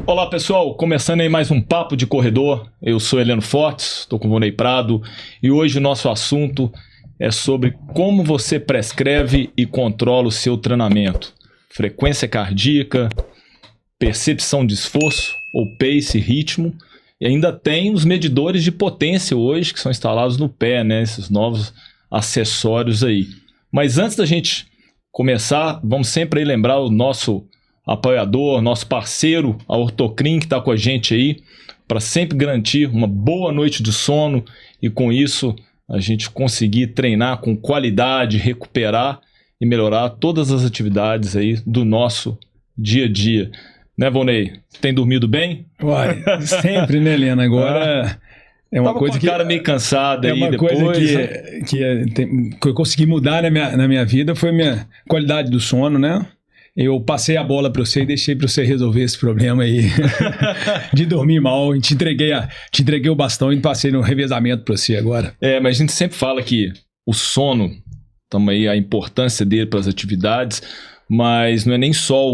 Olá pessoal, começando aí mais um Papo de Corredor. Eu sou Heleno Fortes, estou com o Vonei Prado e hoje o nosso assunto é sobre como você prescreve e controla o seu treinamento. Frequência cardíaca, percepção de esforço, ou pace, ritmo. E ainda tem os medidores de potência hoje que são instalados no pé, né? Esses novos acessórios aí. Mas antes da gente começar, vamos sempre aí lembrar o nosso apoiador, nosso parceiro, a Ortocrim, que está com a gente aí, para sempre garantir uma boa noite de sono e com isso a gente conseguir treinar com qualidade, recuperar e melhorar todas as atividades aí do nosso dia a dia. Né, Vonei? Tem dormido bem? Uai, sempre, né, Helena? Agora é uma coisa que... cara meio cansada aí depois. É uma coisa que eu consegui mudar na minha vida, foi a minha qualidade do sono, né? Eu passei a bola para você e deixei para você resolver esse problema aí de dormir mal. Te entreguei o bastão e passei no revezamento para você agora. Mas a gente sempre fala que o sono, também a importância dele para as atividades, mas não é nem só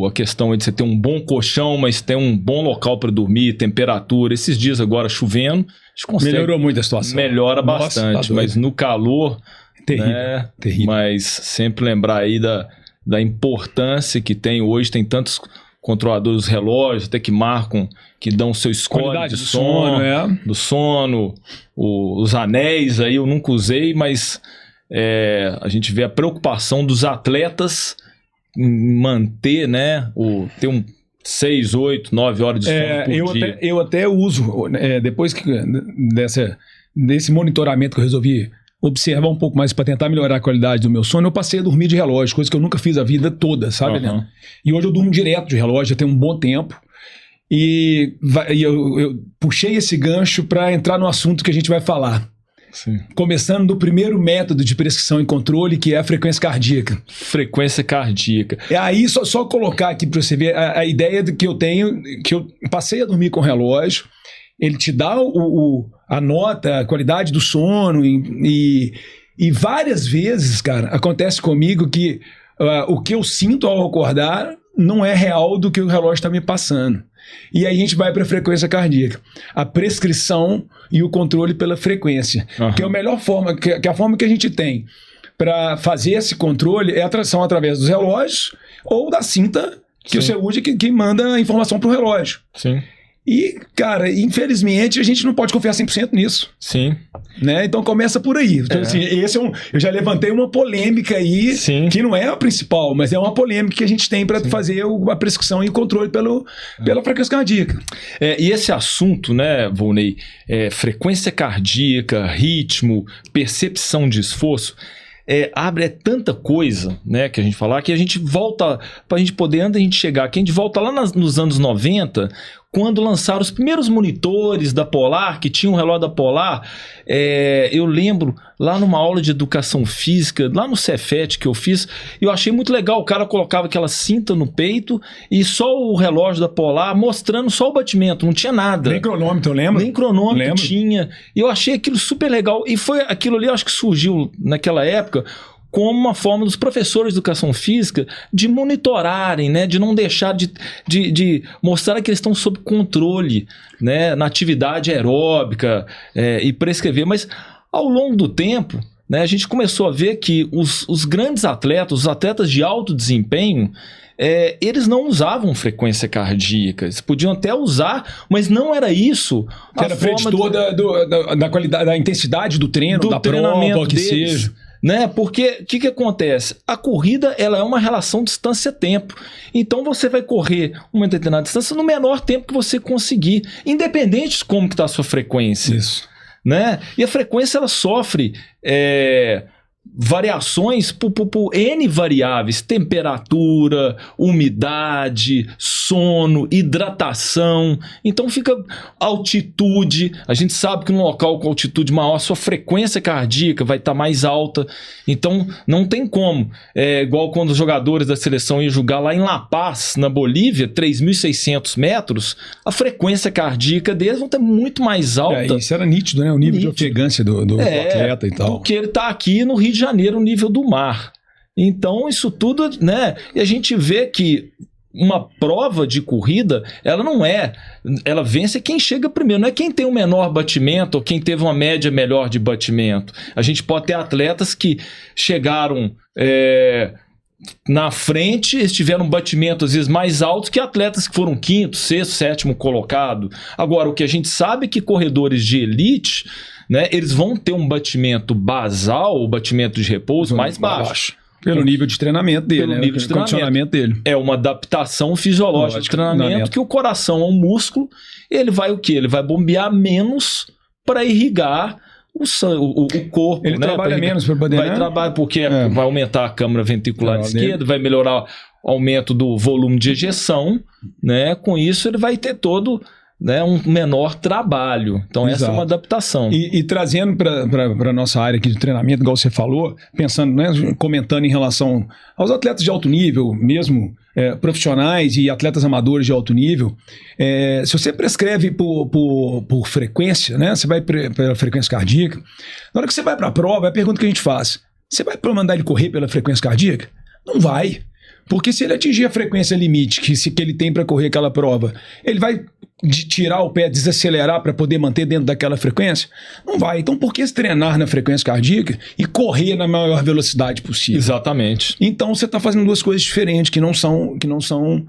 a questão de você ter um bom colchão, mas ter um bom local para dormir, temperatura. Esses dias agora chovendo, a gente consegue... Melhorou muito a situação. Melhora bastante, tá, mas no calor... Terrível, né? Terrível. Mas sempre lembrar aí da importância que tem hoje, tem tantos controladores de relógios, até que marcam, que dão o seu score de sono, do sono, os anéis aí eu nunca usei, mas a gente vê a preocupação dos atletas em manter, né, ter 6, 8, 9 horas de sono por dia. Eu até uso, depois desse monitoramento que eu resolvi observar um pouco mais para tentar melhorar a qualidade do meu sono, eu passei a dormir de relógio, coisa que eu nunca fiz a vida toda, sabe, Helena? E hoje eu durmo direto de relógio, já tem um bom tempo. E eu puxei esse gancho para entrar no assunto que a gente vai falar. Sim. Começando do primeiro método de prescrição e controle, que é a frequência cardíaca. Frequência cardíaca. Aí, só colocar aqui para você ver a ideia que eu tenho, que eu passei a dormir com relógio. Ele te dá a nota, a qualidade do sono e várias vezes, cara, acontece comigo que o que eu sinto ao acordar não é real do que o relógio está me passando. E aí a gente vai para a frequência cardíaca. A prescrição e o controle pela frequência. Que é a melhor forma, que a forma que a gente tem para fazer esse controle são através dos relógios ou da cinta que você usa que manda a informação para o relógio. Sim. E, cara, infelizmente, a gente não pode confiar 100% nisso. Sim. Né? Então começa por aí. Então, assim, eu já levantei uma polêmica aí, que não é a principal, mas é uma polêmica que a gente tem para fazer a prescrição e o controle pela frequência cardíaca. E esse assunto, né, Vonei, frequência cardíaca, ritmo, percepção de esforço, abre tanta coisa, né, que a gente falar, que a gente volta, para a gente poder, antes da gente chegar aqui, a gente volta lá nos anos 90, quando lançaram os primeiros monitores da Polar, que tinha um relógio da Polar. Eu lembro, lá numa aula de educação física, lá no Cefet que eu fiz, eu achei muito legal, o cara colocava aquela cinta no peito e só o relógio da Polar mostrando só o batimento, não tinha nada. Nem cronômetro, lembra? Nem cronômetro tinha. E eu achei aquilo super legal. E foi aquilo ali, eu acho que surgiu naquela época como uma forma dos professores de educação física de monitorarem, né, de não deixar de mostrar que eles estão sob controle, né, na atividade aeróbica e prescrever. Mas ao longo do tempo, né, a gente começou a ver que os grandes atletas, os atletas de alto desempenho, eles não usavam frequência cardíaca. Eles podiam até usar, mas não era isso. Que era preditor da qualidade, da intensidade do treino, da prova, que seja. Né? Porque o que acontece? A corrida ela é uma relação distância-tempo. Então você vai correr uma determinada distância no menor tempo que você conseguir, independente de como está a sua frequência. Isso. Né? E a frequência ela sofre variações por N variáveis: temperatura, umidade, sono, hidratação. Então fica altitude. A gente sabe que num local com altitude maior, a sua frequência cardíaca vai estar mais alta. Então não tem como. Igual quando os jogadores da seleção iam jogar lá em La Paz, na Bolívia, 3.600 metros, a frequência cardíaca deles vão ter muito mais alta. Isso era nítido, né? O nível de ofegância do atleta e tal. Porque ele está aqui no Rio de Janeiro, o nível do mar. Então, isso tudo, né? E a gente vê que uma prova de corrida, ela vence quem chega primeiro, não é quem tem um menor batimento ou quem teve uma média melhor de batimento. A gente pode ter atletas que chegaram na frente, eles tiveram um batimento às vezes mais alto que atletas que foram quinto, sexto, sétimo colocado. Agora, o que a gente sabe é que corredores de elite, né, eles vão ter um batimento basal, o batimento de repouso mais baixo. Pelo nível de treinamento dele, né? Nível de condicionamento dele. É uma adaptação fisiológica de treinamento que o coração é um músculo, ele vai o quê? Ele vai bombear menos para irrigar o corpo. Ele, né? Trabalha menos para poder... Vai trabalhar porque vai aumentar a câmara ventricular esquerda, vai melhorar o aumento do volume de ejeção, né? Com isso ele vai ter todo... né, um menor trabalho. Então, essa é uma adaptação. E trazendo para a nossa área aqui de treinamento, igual você falou, pensando, né, comentando em relação aos atletas de alto nível, mesmo profissionais e atletas amadores de alto nível, se você prescreve por frequência, né, você vai pela frequência cardíaca, na hora que você vai para a prova, é a pergunta que a gente faz: você vai mandar ele correr pela frequência cardíaca? Não vai. Porque se ele atingir a frequência limite que ele tem para correr aquela prova, ele vai tirar o pé, desacelerar para poder manter dentro daquela frequência? Não vai. Então, por que se treinar na frequência cardíaca e correr na maior velocidade possível? Exatamente. Então, você está fazendo duas coisas diferentes que não são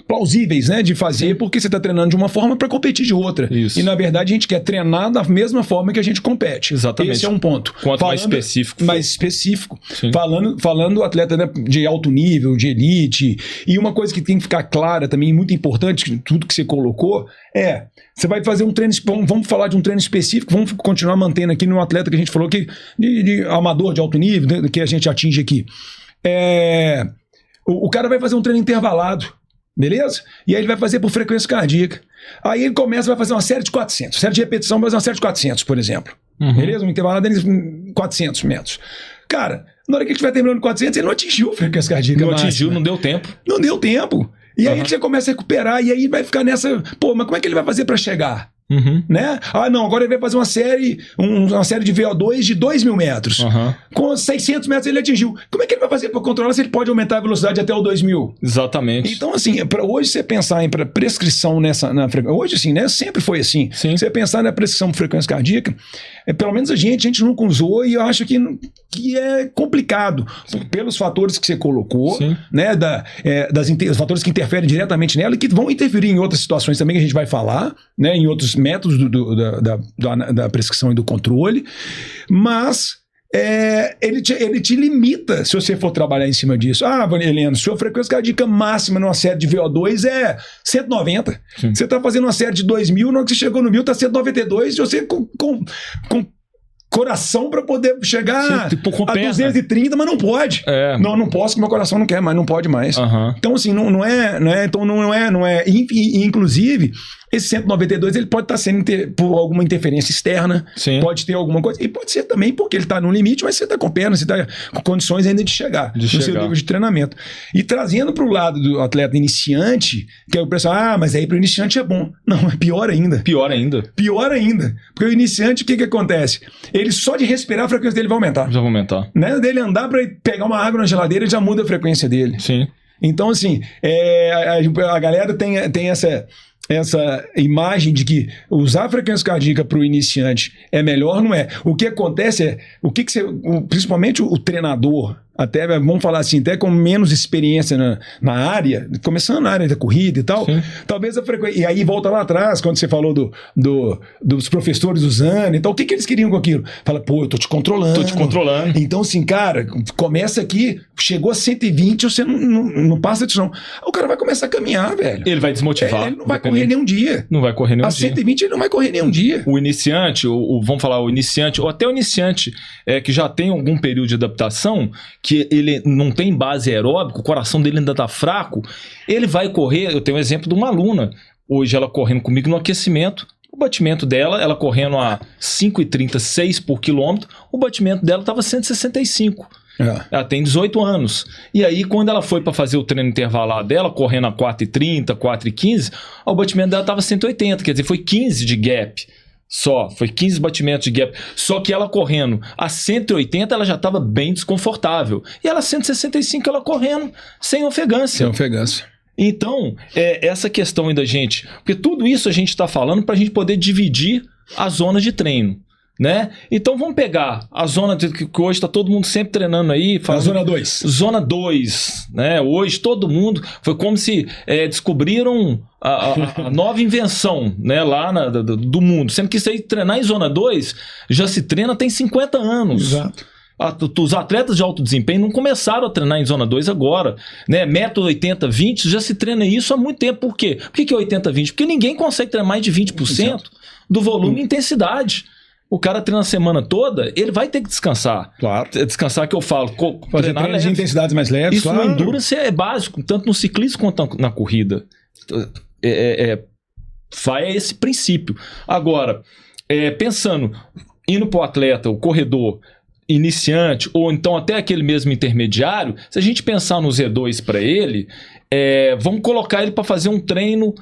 plausíveis, né, de fazer, porque você está treinando de uma forma para competir de outra. Isso. E, na verdade, a gente quer treinar da mesma forma que a gente compete. Exatamente. Esse é um ponto. Quanto mais específico. Mais específico. Falando atleta, né, de alto nível, de elite. E uma coisa que tem que ficar clara também, muito importante, tudo que você colocou, você vai fazer um treino, vamos falar de um treino específico, vamos continuar mantendo aqui no atleta que a gente falou que de amador de alto nível, que a gente atinge aqui. O cara vai fazer um treino intervalado, beleza? E aí ele vai fazer por frequência cardíaca. Aí ele vai fazer uma série de 400, série de repetição, vai fazer uma série de 400, por exemplo. Beleza? Um intervalado de 400 metros. Cara, na hora que ele estiver terminando 400, ele não atingiu a frequência cardíaca. Não atingiu, não deu tempo. Não deu tempo. E aí você começa a recuperar, e aí vai ficar nessa... Pô, mas como é que ele vai fazer para chegar? Né? Ah, não, agora ele vai fazer uma série de VO2 de 2.000 metros. Com 600 metros ele atingiu. Como é que ele vai fazer para controlar se ele pode aumentar a velocidade até o 2.000? Exatamente. Então, assim, para hoje você pensar em prescrição na frequência... Hoje, assim, né? Sempre foi assim. Sim. Você pensar na prescrição de frequência cardíaca, pelo menos a gente nunca usou, e eu acho que é complicado. Pelos fatores que você colocou, né? Os fatores que interferem diretamente nela e que vão interferir em outras situações também que a gente vai falar, né? Em outros métodos da prescrição e do controle, mas ele te limita se você for trabalhar em cima disso. Ah, Heleno, sua frequência cardíaca máxima numa série de VO2 é 190. Você está fazendo uma série de 2.000, na hora que você chegou no 1.000 está 192, e você com coração para poder chegar a 230, mas não pode. Não posso, porque meu coração não quer, mas não pode mais. Então, assim, não é. Inclusive, esse 192 ele pode estar sendo por alguma interferência externa, pode ter alguma coisa, e pode ser também porque ele está no limite, mas você está com perna, você está com condições ainda de chegar no seu nível de treinamento. E trazendo para o lado do atleta iniciante, que é o pessoal, mas aí para o iniciante é bom. Não, é pior ainda. Pior ainda. Porque o iniciante, o que acontece? Ele só de respirar, a frequência dele vai aumentar. Já vai aumentar. Né? Dele andar para pegar uma água na geladeira, ele já muda a frequência dele. Sim. Então, assim, a galera tem essa imagem de que usar a frequência cardíaca para o iniciante é melhor, não é. O que acontece é, principalmente o treinador, até, vamos falar assim, até com menos experiência na área, começando na área da corrida e tal, talvez a frequência... E aí volta lá atrás, quando você falou dos professores usando e tal, o que eles queriam com aquilo? Fala, pô, eu tô te controlando. Então, assim, cara, começa aqui, chegou a 120, você não passa disso não. O cara vai começar a caminhar, velho. Ele vai desmotivar. Ele não vai correr nenhum dia. Não vai correr nenhum dia. A 120 ele não vai correr nenhum dia. O iniciante, vamos falar, o iniciante, ou até o iniciante que já tem algum período de adaptação, que ele não tem base aeróbica, o coração dele ainda está fraco, ele vai correr. Eu tenho um exemplo de uma aluna, hoje ela correndo comigo no aquecimento, o batimento dela, ela correndo a 5,36 por quilômetro, o batimento dela estava 165. Ela tem 18 anos. E aí, quando ela foi para fazer o treino intervalado dela, correndo a 4,30, 4,15, o batimento dela estava 180, quer dizer, foi 15 de gap. Só, foi 15 batimentos de gap. Só que ela correndo a 180, ela já estava bem desconfortável. E ela 165, ela correndo sem ofegância. Sem ofegância. Então, essa questão aí da gente... Porque tudo isso a gente está falando para a gente poder dividir as zonas de treino, né? Então vamos pegar a zona que hoje está todo mundo sempre treinando aí. A zona 2. Zona 2, né? Hoje todo mundo... Foi como se descobriram a nova invenção, né? Lá do mundo. Sendo que isso aí, treinar em zona 2, já se treina tem 50 anos. Exato. Os atletas de alto desempenho não começaram a treinar em zona 2 agora, né? Método 80-20 já se treina isso há muito tempo. Por quê? Por que é 80-20? Porque ninguém consegue treinar mais de 20% do volume e intensidade. O cara treina a semana toda, ele vai ter que descansar. Claro. Descansar que eu falo. Fazer treinos de intensidades mais leves, isso claro. no endurance é básico, tanto no ciclismo quanto na corrida. Vai a esse princípio. Agora, pensando, indo para o atleta, o corredor iniciante, ou então até aquele mesmo intermediário, se a gente pensar no Z2 para ele, vamos colocar ele para fazer um treino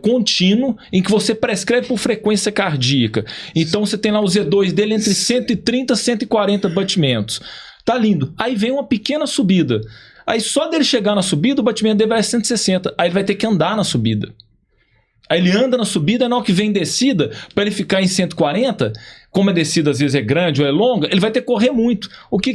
contínuo em que você prescreve por frequência cardíaca. Então você tem lá o Z2 dele entre 130 e 140 batimentos. Tá lindo. Aí vem uma pequena subida. Aí só dele chegar na subida, o batimento dele vai a 160. Aí ele vai ter que andar na subida. Aí ele anda na subida, na hora que vem descida, para ele ficar em 140, como a descida às vezes é grande ou é longa, ele vai ter que correr muito. O que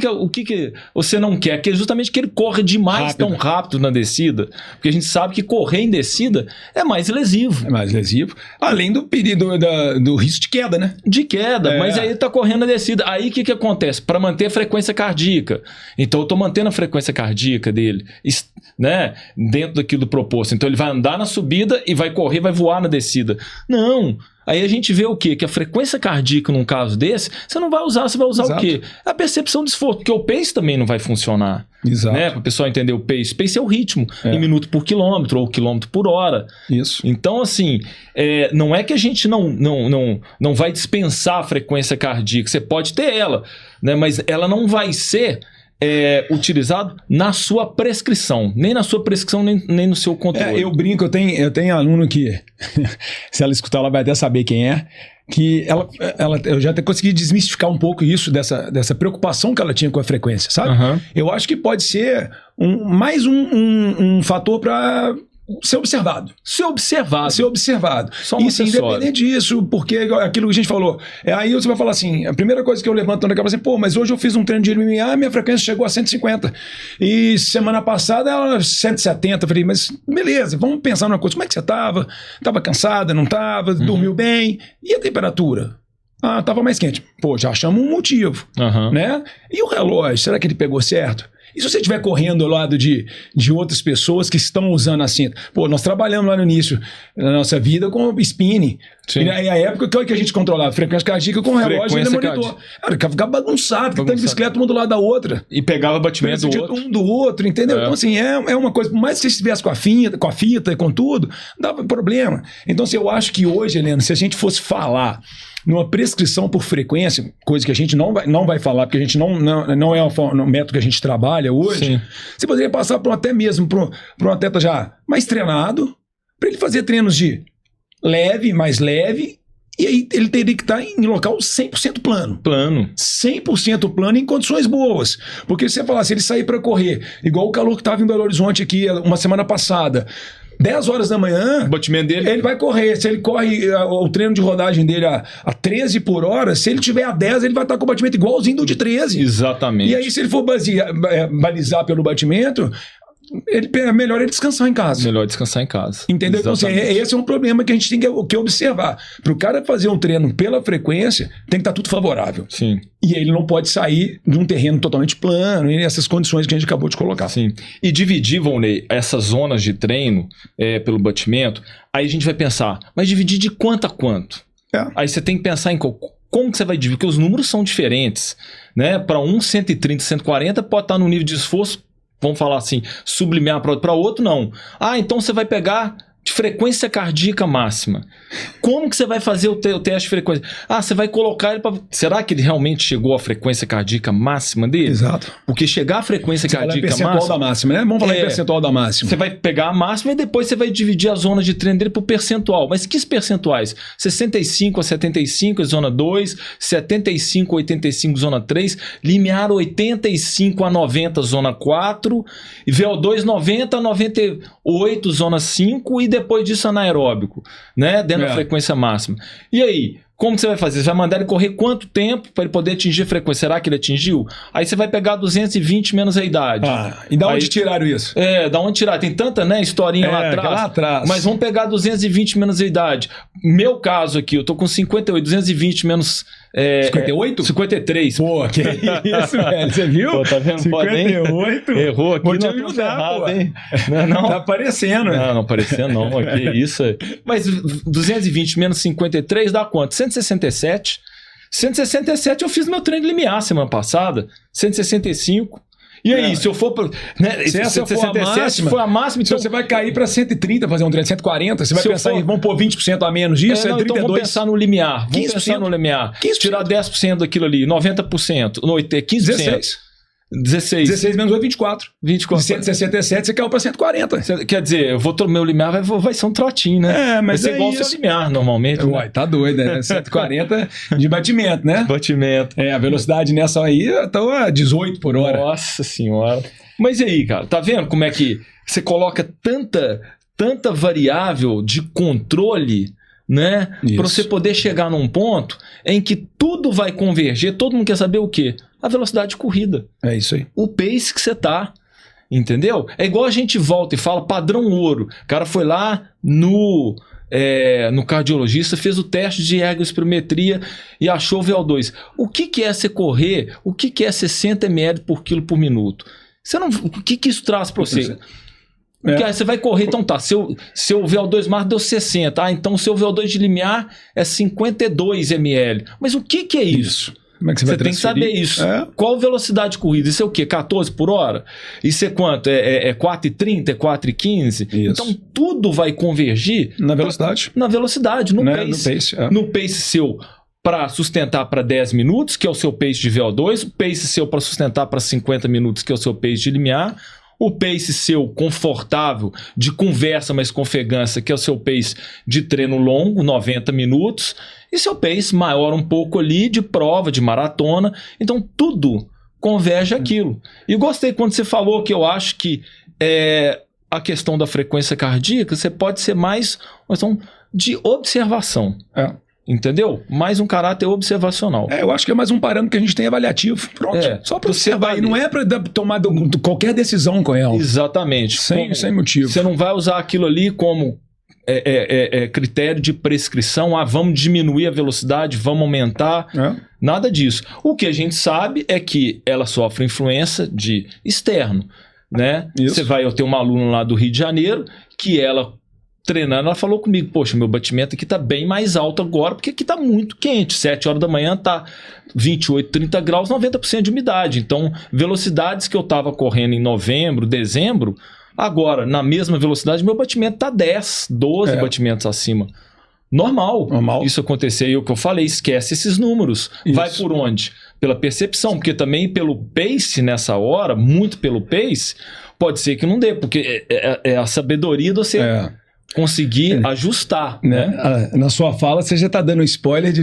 você não quer? Que é justamente que ele corra demais, tão rápido na descida. Porque a gente sabe que correr em descida é mais lesivo. É mais lesivo. Além do perigo do risco de queda, né? De queda, mas aí ele está correndo a descida. Aí o que acontece? Para manter a frequência cardíaca. Então eu estou mantendo a frequência cardíaca dele, né? Dentro daquilo proposto. Então ele vai andar na subida e vai correr, vai voar na descida. Não. Aí a gente vê o quê? Que a frequência cardíaca, num caso desse, você não vai usar, você vai usar o quê? A percepção de esforço, porque o pace também não vai funcionar. Exato. Né? Para o pessoal entender o pace. Pace é o ritmo, em minuto por quilômetro ou quilômetro por hora. Isso. Então, assim, não é que a gente não vai dispensar a frequência cardíaca, você pode ter ela, né? Mas ela não vai ser utilizado na sua prescrição, nem na sua prescrição, nem no seu controle. Eu brinco, eu tenho aluno que, se ela escutar, ela vai até saber quem é, que eu já até consegui desmistificar um pouco isso, dessa preocupação que ela tinha com a frequência, sabe? Uhum. Eu acho que pode ser mais um fator para ser observado. Ser observado. Só uma independente disso, porque aquilo que a gente falou. Aí você vai falar assim, a primeira coisa que eu levanto na cabeça é assim, mas hoje eu fiz um treino de MMA, minha frequência chegou a 150. E semana passada ela 170. Eu falei, mas beleza, vamos pensar numa coisa. Como é que você estava? Estava cansada, não estava? Dormiu bem? E a temperatura? Estava mais quente. Pô, já achamos um motivo. Né? E o relógio, será que ele pegou certo? E se você estiver correndo ao lado de outras pessoas que estão usando a cinta? Pô, nós trabalhamos lá no início da nossa vida com spinning. Sim. E a época que a gente controlava frequência cardíaca com o relógio e monitor. Cara, ficava bagunçado, porque tanto bicicleta uma do lado da outra. E pegava batimento do outro. Um do outro, entendeu? Então, assim, é uma coisa, por mais que você estivesse com a fita e com tudo, dava problema. Então, assim, eu acho que hoje, Helena, se a gente fosse falar numa prescrição por frequência, coisa que a gente não vai falar, porque a gente não é o método que a gente trabalha hoje, sim, você poderia passar até mesmo para um atleta já mais treinado, para ele fazer treinos de mais leve, e aí ele teria que estar em local 100% plano. 100% plano em condições boas. Porque se você falar, se ele sair para correr, igual o calor que estava em Belo Horizonte aqui uma semana passada, 10 horas da manhã, o batimento dele, ele vai correr. Se ele corre o treino de rodagem dele a 13 por hora, se ele tiver a 10, ele vai estar com o batimento igualzinho do de 13. Exatamente. E aí, se ele for balizar pelo batimento, é melhor ele descansar em casa. Entendeu? Então, assim, esse é um problema que a gente tem que observar. Para o cara fazer um treino pela frequência, tem que estar tudo favorável. Sim. E ele não pode sair de um terreno totalmente plano, e essas condições que a gente acabou de colocar. Sim. E dividir, Volney, essas zonas de treino pelo batimento, aí a gente vai pensar, mas dividir de quanto a quanto? Aí você tem que pensar em como que você vai dividir, porque os números são diferentes, né? Para 130, 140 pode estar no nível de esforço, vamos falar assim, sublimiar para outro não. Então você vai pegar de frequência cardíaca máxima. Como que você vai fazer o teste de frequência? Você vai colocar ele para... Será que ele realmente chegou à frequência cardíaca máxima dele? Exato. Porque chegar à frequência cardíaca percentual máxima... da máxima, né? Vamos falar em percentual da máxima. Você vai pegar a máxima e depois você vai dividir a zona de treino dele por percentual. Mas que percentuais? 65 a 75 zona 2, 75 a 85 zona 3, limiar 85 a 90 zona 4, e VO2 90 a 98 zona 5 e depois disso anaeróbico, né? Dentro da frequência máxima. E aí, como que você vai fazer? Você vai mandar ele correr quanto tempo para ele poder atingir a frequência? Será que ele atingiu? Aí você vai pegar 220 menos a idade. E da onde tiraram isso? Da onde tiraram? Tem tanta, né, historinha lá atrás. Mas vamos pegar 220 menos a idade. Meu caso aqui, eu tô com 58, 220 menos... 58? 53. Pô, que isso, velho. Você viu? Pô, tá vendo? 58. Errou aqui. Vou te ajudar, pô. Hein? Não. Tá aparecendo, né? Não aparecendo não. Aqui, isso. Mas 220 menos 53 dá quanto? 167. 167 eu fiz meu treino de limiar semana passada. 165. E aí, se eu for... Né, se essa for a máxima, então você vai cair para 130 fazer um treino, 140. Você vai pensar em vamos pôr 20% a menos disso, 32. Então vamos pensar no limiar. 15%. Tirar 10% daquilo ali, 90%. 15%. 16 menos 8, 24. 24. De 167 você caiu para 140. Quer dizer, eu vou meu limiar, vai ser um trotinho, né? Mas vai ser igual o seu limiar, normalmente. Uai, tá doido, né? 140 de batimento, né? Batimento. A velocidade nessa aí tá a 18 por hora. Nossa senhora. Mas e aí, cara? Tá vendo como é que você coloca tanta variável de controle, né? Para você poder chegar num ponto em que tudo vai converger. Todo mundo quer saber o quê? A velocidade de corrida. É isso aí. O pace que você tá. Entendeu? É igual a gente volta e fala padrão ouro. O cara foi lá no cardiologista, fez o teste de ergospirometria e achou o VO2. O que é você correr? O que é 60 ml por quilo por minuto? O que isso traz para você? Porque aí você vai correr, então tá, seu VO2 máximo deu 60, então seu VO2 de limiar é 52 ml. Mas o que é isso? Como é que você tem que saber isso. Qual velocidade de corrida? Isso é o quê? 14 por hora? Isso é quanto? É 4,30? É 4,15? Então tudo vai convergir na velocidade. No pace. No pace, No pace seu para sustentar para 10 minutos, que é o seu pace de VO2, o pace seu para sustentar para 50 minutos, que é o seu pace de limiar, o pace seu confortável de conversa, mas com ofegância, que é o seu pace de treino longo, 90 minutos, e seu pace maior um pouco ali de prova, de maratona. Então tudo converge aquilo. E gostei quando você falou que eu acho que a questão da frequência cardíaca, você pode ser mais uma questão de observação. Entendeu? Mais um caráter observacional. Eu acho que é mais um parâmetro que a gente tem avaliativo. Pronto. Só para observar. E não é para tomar qualquer decisão com ela. Exatamente. Sem motivo. Você não vai usar aquilo ali como critério de prescrição. Vamos diminuir a velocidade, vamos aumentar. Nada disso. O que a gente sabe é que ela sofre influência de externo. Né? Eu tenho uma aluna lá do Rio de Janeiro que ela... treinando, ela falou comigo, poxa, meu batimento aqui tá bem mais alto agora, porque aqui tá muito quente, 7 horas da manhã tá 28, 30 graus, 90% de umidade, então velocidades que eu tava correndo em novembro, dezembro, agora, na mesma velocidade, meu batimento tá 10, 12 batimentos acima. Normal isso acontecer, e o que eu falei, esquece esses números. Vai por onde? Pela percepção, porque também pelo pace nessa hora, muito pelo pace, pode ser que não dê, porque é a sabedoria de você... conseguir ajustar, né? Na sua fala, você já está dando spoiler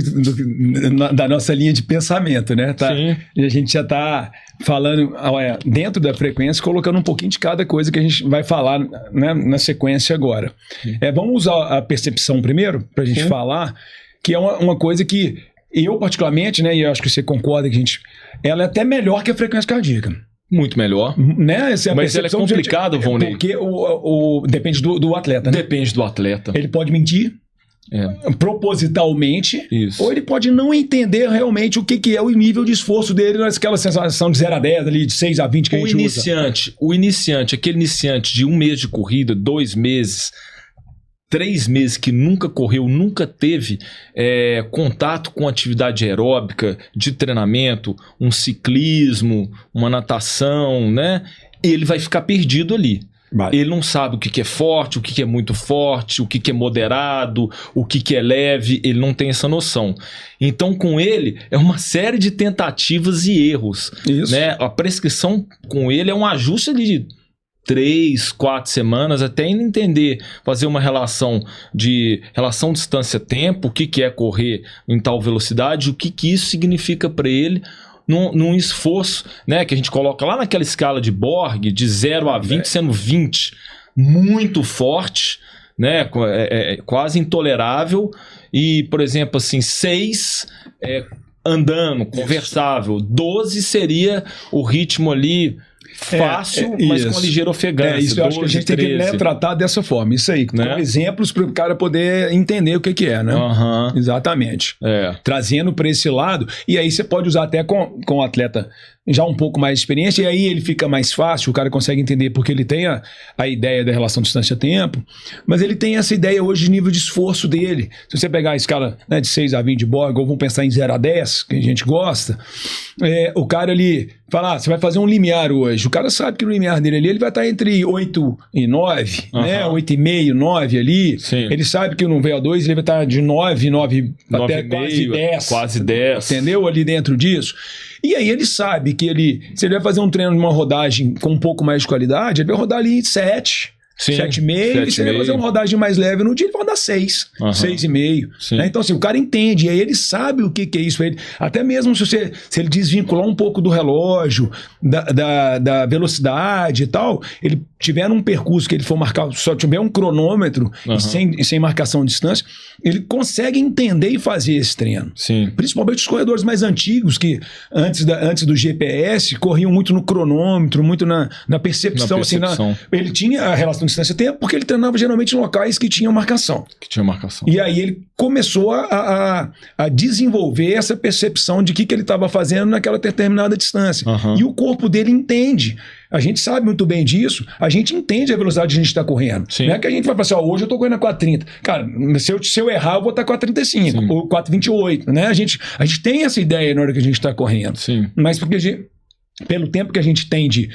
da nossa linha de pensamento, né? Sim. E a gente já está falando dentro da frequência, colocando um pouquinho de cada coisa que a gente vai falar, né, na sequência agora. Vamos usar a percepção primeiro, para a gente falar, que é uma coisa que eu particularmente, né, e eu acho que você concorda que ela é até melhor que a frequência cardíaca. Muito melhor. Né? Mas ela é complicada, Volney. Porque depende do atleta, né? Depende do atleta. Ele pode mentir propositalmente, ou ele pode não entender realmente o que é o nível de esforço dele naquela sensação de 0 a 10, ali, de 6 a 20 que a gente usa. Aquele iniciante de 1 mês de corrida, 2 meses... 3 meses que nunca correu, nunca teve contato com atividade aeróbica, de treinamento, um ciclismo, uma natação, né? Ele vai ficar perdido ali. Ele não sabe o que é forte, o que é muito forte, o que é moderado, o que é leve, ele não tem essa noção. Então, com ele, é uma série de tentativas e erros. Isso. Né? A prescrição com ele é um ajuste de 3, 4 semanas, até ele entender, fazer uma relação distância-tempo, o que é correr em tal velocidade, o que isso significa para ele num esforço, né, que a gente coloca lá naquela escala de Borg, de 0 a 20, sendo 20 muito forte, né, quase intolerável, e, por exemplo, assim, 6 andando, conversável, 12 seria o ritmo ali fácil, mas com ligeira ofegância. Isso eu acho que a gente 13. Tem que tratar dessa forma. Isso aí, né? Com exemplos para o cara poder entender o que é, né? Exatamente. Trazendo para esse lado. E aí você pode usar até com o atleta já um pouco mais de experiência, e aí ele fica mais fácil, o cara consegue entender, porque ele tem a ideia da relação distância-tempo, mas ele tem essa ideia hoje de nível de esforço dele. Se você pegar a escala, né, de 6 a 20 de Borg, ou vamos pensar em 0 a 10, que a gente gosta, o cara ali fala, você vai fazer um limiar hoje. O cara sabe que o limiar dele ali, ele vai estar entre 8 e 9, né? 8,5, 9 ali. Sim. Ele sabe que no VO2 ele vai estar de 9 até quase 10. Quase 10. Entendeu? Ali dentro disso. E aí ele sabe que se ele vai fazer um treino de uma rodagem com um pouco mais de qualidade, ele vai rodar ali 7, 7,5, e se ele vai fazer uma rodagem mais leve no dia, ele vai rodar 6, 6,5. Né? Então, assim, o cara entende, e aí ele sabe o que é isso. Até mesmo se ele desvincular um pouco do relógio, da velocidade e tal, ele tiver num percurso que ele for marcar, só tiver um cronômetro e sem marcação de distância, ele consegue entender e fazer esse treino. Sim. Principalmente os corredores mais antigos, que antes do GPS, corriam muito no cronômetro, muito na percepção. Ele tinha a relação de distância-tempo porque ele treinava geralmente em locais que tinham marcação. E aí ele começou a desenvolver essa percepção de que ele estava fazendo naquela determinada distância. E o corpo dele entende. A gente sabe muito bem disso, a gente entende a velocidade que a gente está correndo. Sim. Não é que a gente vai pensar, hoje eu estou correndo a 4,30. Cara, se eu errar, eu vou estar 4,35 ou 4,28. Né? A gente tem essa ideia na hora que a gente está correndo. Sim. Mas porque pelo tempo que a gente tem de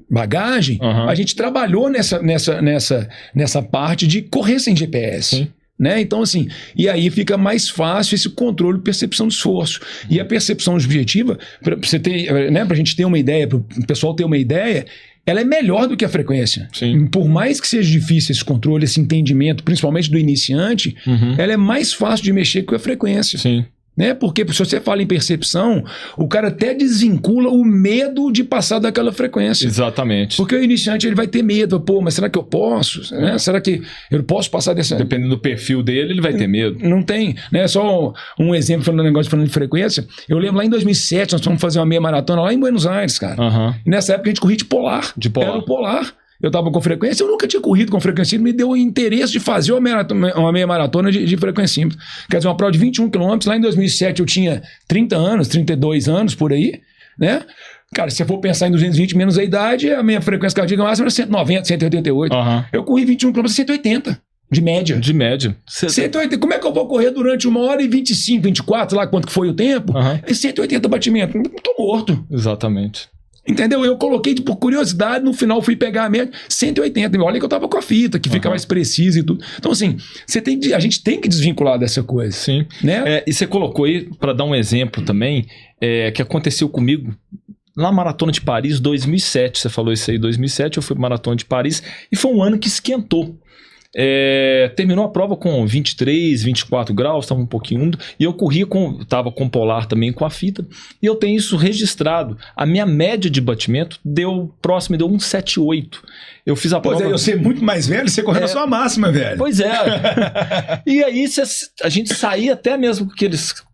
bagagem, a gente trabalhou nessa parte de correr sem GPS. Sim. Né? Então, assim, e aí fica mais fácil esse controle de percepção de esforço. E a percepção objetiva, para você ter, né, pra gente ter uma ideia, para o pessoal ter uma ideia, ela é melhor do que a frequência. Sim. Por mais que seja difícil esse controle, esse entendimento, principalmente do iniciante, ela é mais fácil de mexer que a frequência. Sim. Né? Porque se você fala em percepção, o cara até desvincula o medo de passar daquela frequência. Exatamente. Porque o iniciante ele vai ter medo. Pô, mas será que eu posso? Né? Será que eu posso passar dessa... Dependendo do perfil dele, ele vai ter medo. Não tem. Né? Só um exemplo falando de frequência. Eu lembro lá em 2007, nós fomos fazer uma meia maratona lá em Buenos Aires, cara. E nessa época a gente corria de polar. Era o polar. Eu estava com frequência, eu nunca tinha corrido com frequência, me deu o interesse de fazer uma meia maratona de frequência simples. Quer dizer, uma prova de 21 km, lá em 2007 eu tinha 30 anos, 32 anos por aí, né? Cara, se eu for pensar em 220 menos a idade, a minha frequência cardíaca máxima era 190, 188. Eu corri 21 km a 180. De média. 180. Como é que eu vou correr durante 1h25, 24, lá quanto que foi o tempo? 180 batimentos. Tô morto. Exatamente. Entendeu? Eu coloquei por curiosidade, no final fui pegar a média 180. Olha que eu tava com a fita, que fica mais precisa e tudo. Então, assim, a gente tem que desvincular dessa coisa. Sim. Né? E você colocou aí, para dar um exemplo também, que aconteceu comigo na Maratona de Paris, 2007. Você falou isso aí, 2007 eu fui para Maratona de Paris e foi um ano que esquentou. Terminou a prova com 23, 24 graus, estava um pouquinho úmido, e eu corria estava com polar também com a fita, e eu tenho isso registrado. A minha média de batimento deu 1,78. Eu fiz a prova... Pois é, eu sei muito mais velho, você correu a sua máxima, velho. Pois é. E aí a gente saía até mesmo com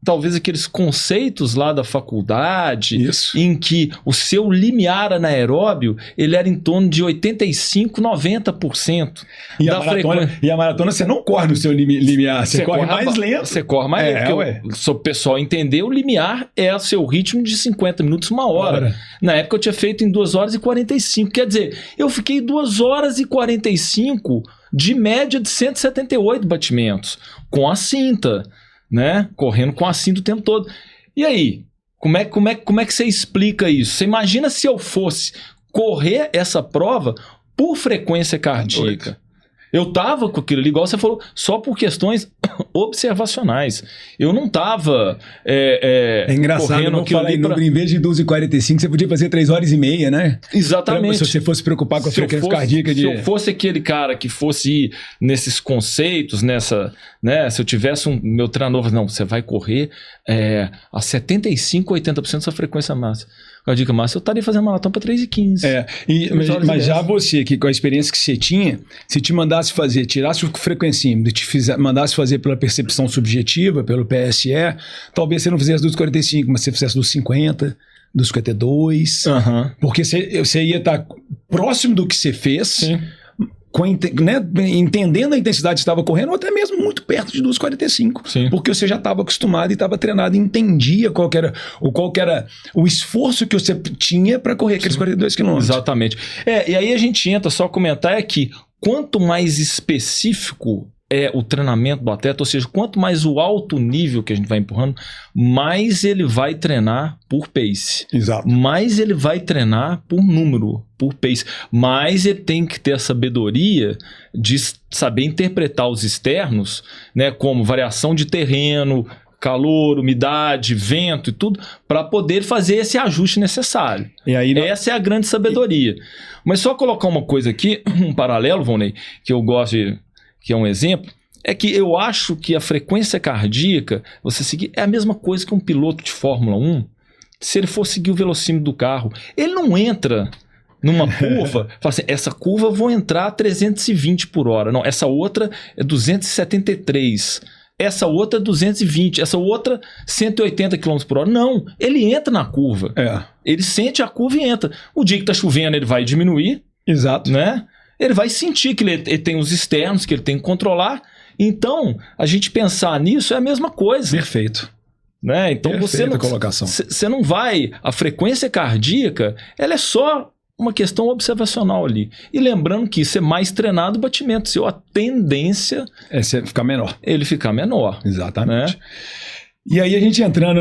talvez aqueles conceitos lá da faculdade, em que o seu limiar anaeróbio, ele era em torno de 85%, 90%. E a maratona você não corre no seu limiar, você corre mais lento. Você corre mais lento, porque o pessoal entender, o limiar é o seu ritmo de 50 minutos, 1 hora. Na época eu tinha feito em 2 horas e 45, quer dizer, eu fiquei 2 horas e 45 de média de 178 batimentos, com a cinta, né? Correndo com a cinta o tempo todo. E aí, como é que você explica isso? Você imagina se eu fosse correr essa prova por frequência cardíaca. Eu tava com aquilo ali, igual você falou, só por questões observacionais. Eu não tava é engraçado, eu falei, em vez de 12h45, você podia fazer 3h30, né? Exatamente. Se você fosse preocupar com a frequência cardíaca. Se eu fosse aquele cara que fosse ir nesses conceitos, né? Se eu tivesse meu treinador, não, você vai correr a 75%, 80% da sua frequência cardíaca máxima, eu estaria fazendo maratona para 3h15. Mas já você, que com a experiência que você tinha, se te mandasse fazer, tirasse o frequencímetro, mandasse fazer pela percepção subjetiva, pelo PSE, talvez você não fizesse dos 45, mas você fizesse dos 50, dos 52, porque você ia estar próximo do que você fez. Sim. Entendendo a intensidade que estava correndo, ou até mesmo muito perto de 2,45. Porque você já estava acostumado e estava treinado e entendia qual era o esforço que você tinha para correr aqueles 42 quilômetros. Exatamente. E aí a gente entra, só comentar é que quanto mais específico é o treinamento do atleta, ou seja, quanto mais o alto nível que a gente vai empurrando, mais ele vai treinar por pace. Exato. Mais ele vai treinar por número, por pace. Mais ele tem que ter a sabedoria de saber interpretar os externos, né, como variação de terreno, calor, umidade, vento e tudo, para poder fazer esse ajuste necessário. E aí, essa é a grande sabedoria. Mas só colocar uma coisa aqui, um paralelo, Vonei, que eu gosto de... que é um exemplo, é que eu acho que a frequência cardíaca, você seguir, é a mesma coisa que um piloto de Fórmula 1, se ele for seguir o velocímetro do carro, ele não entra numa curva, fala assim, essa curva eu vou entrar a 320 por hora, não, essa outra é 273, essa outra é 220, essa outra 180 km por hora. Não, ele entra na curva, ele sente a curva e entra. O dia que está chovendo ele vai diminuir, exato, né? Ele vai sentir que ele tem os externos que ele tem que controlar. Então, a gente pensar nisso é a mesma coisa. Perfeito. Né? Então, colocação. Você não vai... A frequência cardíaca, ela é só uma questão observacional ali. E lembrando que isso é mais treinado o batimento seu. A tendência... é você ficar menor. Ele ficar menor. Exatamente. Né? E aí, a gente entrando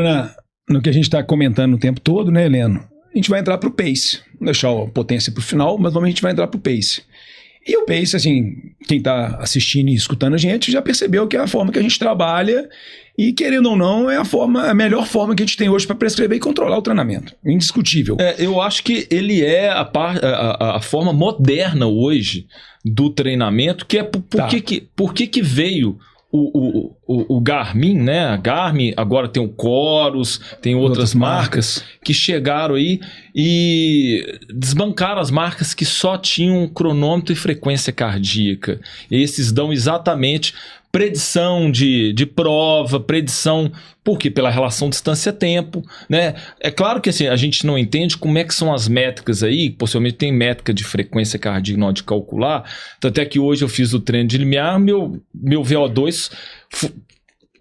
no que a gente está comentando o tempo todo, né, Heleno? A gente vai entrar para o pace. Vou deixar a potência para o final, mas normalmente a gente vai entrar para o pace. E o pace, assim, quem está assistindo e escutando a gente já percebeu que é a forma que a gente trabalha e, querendo ou não, é a melhor forma que a gente tem hoje para prescrever e controlar o treinamento. Indiscutível. Eu acho que ele é a forma moderna hoje do treinamento, que é por que veio o Garmin, né? A Garmin, agora tem o Chorus, tem outras marcas que chegaram aí e desbancaram as marcas que só tinham cronômetro e frequência cardíaca. Esses dão exatamente predição de prova, predição, porque pela relação distância-tempo, né? É claro que assim, a gente não entende como é que são as métricas aí, possivelmente tem métrica de frequência cardíaca na hora de calcular, tanto é que hoje eu fiz o treino de limiar, meu VO2,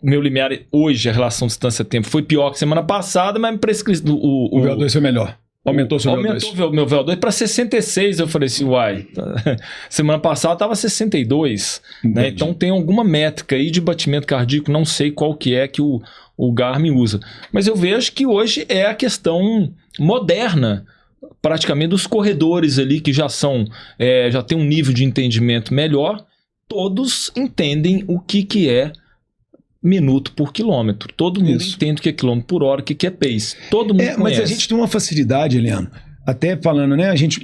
meu limiar hoje, a relação distância-tempo foi pior que semana passada, mas me prescreveu... O VO2 foi melhor. Aumentou o seu VO2. Aumentou meu VO2 para 66. Eu falei assim, uai, semana passada estava 62. Né? Então tem alguma métrica aí de batimento cardíaco, não sei qual que é que o Garmin usa. Mas eu vejo que hoje é a questão moderna, praticamente dos corredores ali que já tem um nível de entendimento melhor, todos entendem o que é minuto por quilômetro. Todo mundo entende o que é quilômetro por hora, o que é pace. Todo mundo conhece. Mas a gente tem uma facilidade, Eliano. Até falando, né? A gente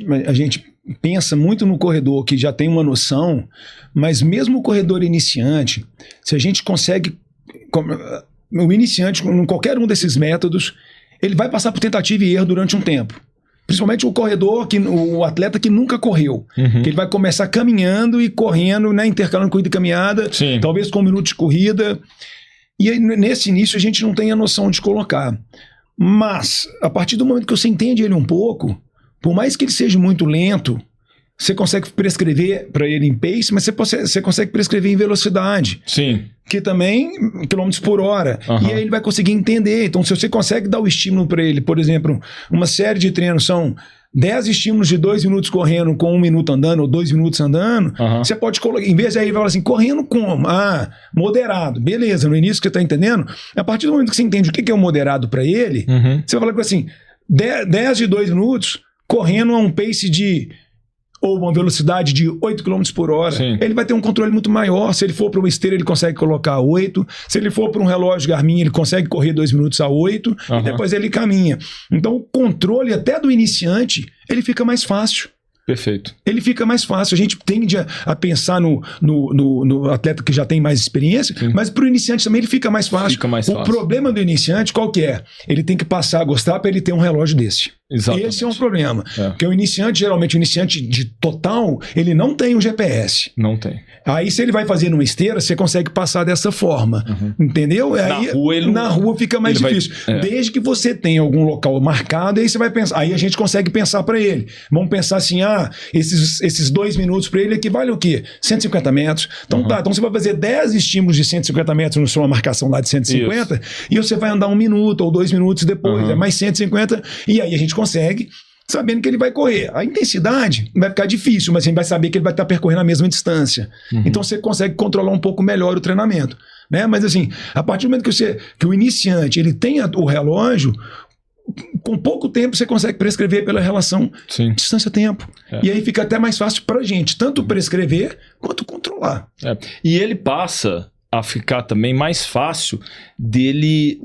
pensa muito no corredor que já tem uma noção, mas mesmo o corredor iniciante, se a gente consegue... O iniciante, em qualquer um desses métodos, ele vai passar por tentativa e erro durante um tempo. Principalmente o corredor, o atleta que nunca correu. Que ele vai começar caminhando e correndo, né, intercalando corrida e caminhada, talvez com 1 minuto de corrida. E aí, nesse início a gente não tem a noção de colocar. Mas, a partir do momento que você entende ele um pouco, por mais que ele seja muito lento, você consegue prescrever para ele em pace, mas você consegue prescrever em velocidade. Sim. Que também, quilômetros por hora. E aí ele vai conseguir entender. Então, se você consegue dar o estímulo para ele, por exemplo, uma série de treinos são 10 estímulos de 2 minutos correndo com 1 minuto andando, ou 2 minutos andando, você pode colocar, em vez de aí ele falar assim, correndo como? Moderado. Beleza, no início que você está entendendo, a partir do momento que você entende o que é o moderado para ele, você vai falar assim, 10 de 2 minutos, correndo a um pace de ou uma velocidade de 8 km por hora, Sim. ele vai ter um controle muito maior. Se ele for para uma esteira, ele consegue colocar 8. Se ele for para um relógio Garmin, ele consegue correr 2 minutos a 8 e depois ele caminha. Então, o controle até do iniciante, ele fica mais fácil. Perfeito. Ele fica mais fácil. A gente tende a pensar no atleta que já tem mais experiência, mas para o iniciante também ele fica mais fácil. Fica mais fácil. O problema do iniciante, qual que é? Ele tem que passar a gostar para ele ter um relógio desse. Exatamente. Esse é um problema. É. Porque o iniciante, geralmente o iniciante de total, ele não tem um GPS. Não tem. Aí se ele vai fazer numa esteira, você consegue passar dessa forma. Entendeu? Aí, na rua fica mais difícil. Desde que você tenha algum local marcado, aí você vai pensar. Aí a gente consegue pensar para ele. Vamos pensar assim, esses 2 minutos para ele equivale o quê? 150 metros. Então então você vai fazer 10 estímulos de 150 metros na sua marcação lá de 150, e você vai andar 1 minuto ou 2 minutos depois, é mais 150, e aí a gente consegue, sabendo que ele vai correr. A intensidade vai ficar difícil, mas a gente vai saber que ele vai estar percorrendo a mesma distância. Então você consegue controlar um pouco melhor o treinamento. Né? Mas assim, a partir do momento que o iniciante ele tem o relógio, com pouco tempo você consegue prescrever pela relação distância-tempo. E aí fica até mais fácil para a gente, tanto prescrever quanto controlar. E ele passa a ficar também mais fácil dele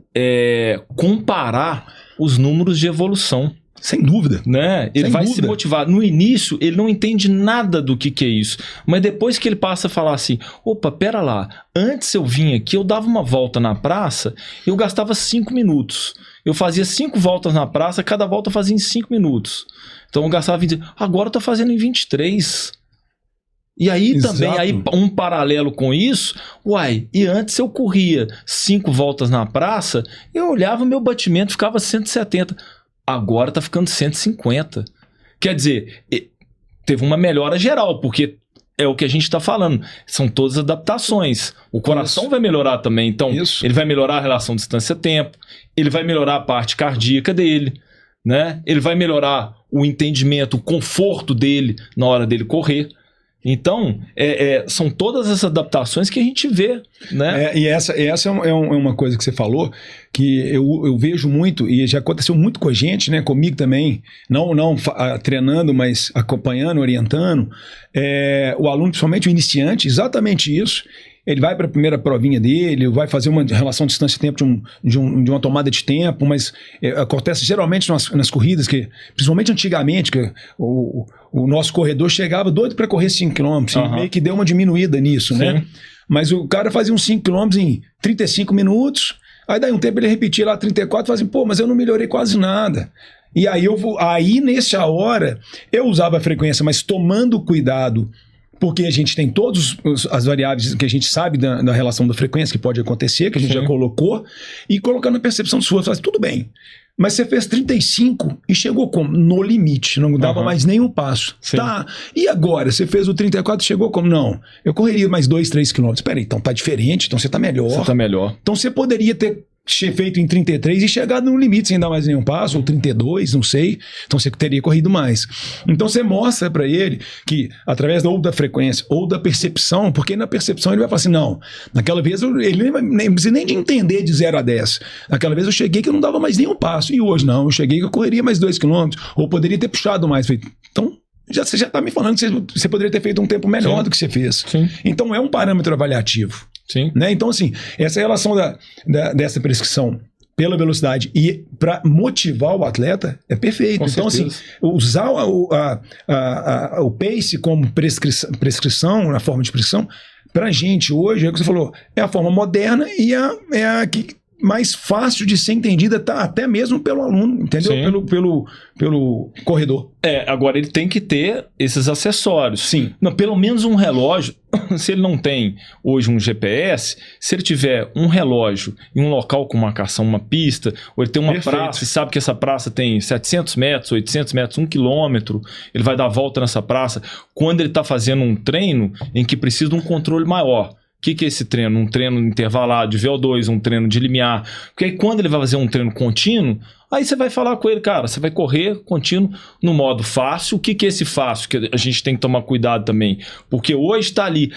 comparar os números de evolução. Sem dúvida. Né? Ele vai se motivar. No início, ele não entende nada do que é isso. Mas depois que ele passa a falar assim, opa, pera lá, antes eu vinha aqui, eu dava uma volta na praça, eu gastava 5 minutos. Eu fazia 5 voltas na praça, cada volta eu fazia em 5 minutos. Então eu gastava 20. Agora eu tô fazendo em 23. E aí também, aí um paralelo com isso, e antes eu corria 5 voltas na praça, eu olhava o meu batimento, ficava 170. Agora tá ficando 150. Quer dizer, teve uma melhora geral, porque é o que a gente está falando. São todas adaptações. O coração vai melhorar também. Então, ele vai melhorar a relação distância-tempo, ele vai melhorar a parte cardíaca dele, né? Ele vai melhorar o entendimento, o conforto dele na hora dele correr. Então, são todas essas adaptações que a gente vê, né? E essa é uma coisa que você falou, que eu vejo muito, e já aconteceu muito com a gente, né? Comigo também, não treinando, mas acompanhando, orientando. O aluno, principalmente o iniciante, exatamente isso. Ele vai para a primeira provinha dele, vai fazer uma relação distância-tempo de uma tomada de tempo, mas acontece geralmente nas corridas, que principalmente antigamente, que o nosso corredor chegava doido para correr 5 km, e meio que deu uma diminuída nisso, né? Mas o cara fazia uns 5 km em 35 minutos, aí daí um tempo ele repetia lá 34, fazia, mas eu não melhorei quase nada. E aí nessa hora, eu usava a frequência, mas tomando cuidado, porque a gente tem todas as variáveis que a gente sabe da relação da frequência que pode acontecer, que a gente já colocou, e colocando a percepção sua, faz tudo bem. Mas você fez 35 e chegou como? No limite, não dava mais nenhum passo. Tá, e agora? Você fez o 34 e chegou como? Não, eu correria mais 2, 3 quilômetros. Peraí, então tá diferente, então você tá melhor. Você tá melhor. Então você poderia ter feito em 33 e chegado no limite sem dar mais nenhum passo, ou 32, não sei. Então você teria corrido mais. Então você mostra para ele que através ou da frequência ou da percepção, porque na percepção ele vai falar assim, não, naquela vez ele nem precisa nem de entender de 0 a 10. Naquela vez eu cheguei que eu não dava mais nenhum passo, e hoje não, eu cheguei que eu correria mais 2 km, ou poderia ter puxado mais. Então você já está me falando que você poderia ter feito um tempo melhor do que você fez. Então é um parâmetro avaliativo. Né? Então, assim, essa relação dessa prescrição pela velocidade e para motivar o atleta é perfeito. Então, assim, usar o pace como prescrição, na forma de prescrição, para a gente hoje, é o que você falou, é a forma moderna e é a que mais fácil de ser entendida, tá, até mesmo pelo aluno, entendeu? Pelo corredor. Agora ele tem que ter esses acessórios. Não, pelo menos um relógio. Se ele não tem hoje um GPS, se ele tiver um relógio em um local com marcação, uma pista, ou ele tem uma praça e sabe que essa praça tem 700 metros, 800 metros, 1 quilômetro, ele vai dar a volta nessa praça. Quando ele está fazendo um treino em que precisa de um controle maior, o que é esse treino? Um treino intervalado de VO2, um treino de limiar. Porque aí quando ele vai fazer um treino contínuo, aí você vai falar com ele, cara, você vai correr contínuo no modo fácil. O que é esse fácil? Que a gente tem que tomar cuidado também. Porque hoje está ali,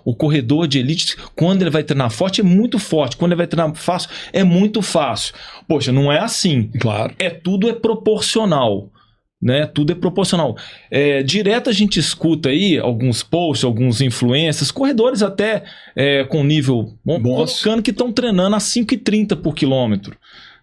o corredor de elite, quando ele vai treinar forte, é muito forte. Quando ele vai treinar fácil, é muito fácil. Poxa, não é assim. Claro. Tudo é proporcional. né? Tudo é proporcional. Direto a gente escuta aí alguns posts, alguns influencers, corredores até com nível bom, colocando que estão treinando a 5,30 por quilômetro,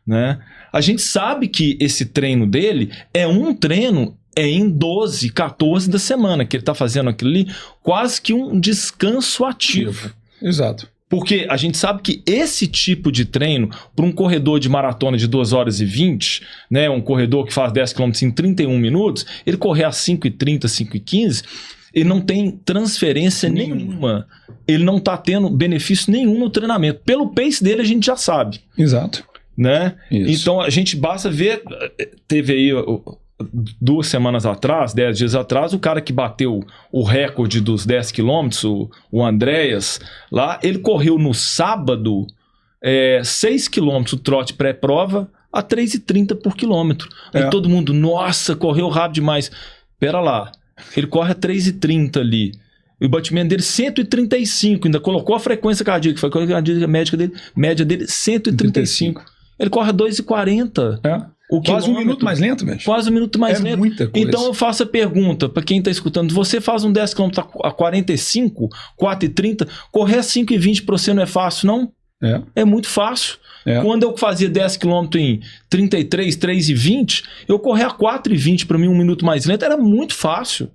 né? A gente sabe que esse treino dele é um treino em 12, 14 da semana, que ele está fazendo aquilo ali, quase que um descanso ativo. Exato. Porque a gente sabe que esse tipo de treino, para um corredor de maratona de 2 horas e 20, né, um corredor que faz 10 km em 31 minutos, ele correr a 5,30, 5,15, ele não tem transferência nenhuma. Ele não está tendo benefício nenhum no treinamento. Pelo pace dele a gente já sabe. Exato. Né? Isso. Então a gente basta ver, teve aí 2 semanas atrás, 10 dias atrás, o cara que bateu o recorde dos 10 quilômetros, o Andréas, lá, ele correu no sábado 6 quilômetros, o trote pré-prova, a 3,30 por quilômetro. Aí todo mundo, nossa, correu rápido demais. Pera lá, ele corre a 3,30 ali. O batimento dele 135, ainda colocou a frequência cardíaca, foi a frequência cardíaca média dele 135. Ele corre a 2,40. Quase um minuto mais lento, velho. Quase um minuto mais lento. Muita coisa. Então eu faço a pergunta para quem está escutando: você faz um 10 km a 45, 4,30, correr a 5,20 para você não é fácil, não? É muito fácil. Quando eu fazia 10 km em 33, 3,20, eu correr a 4,20 para mim, um minuto mais lento, era muito fácil.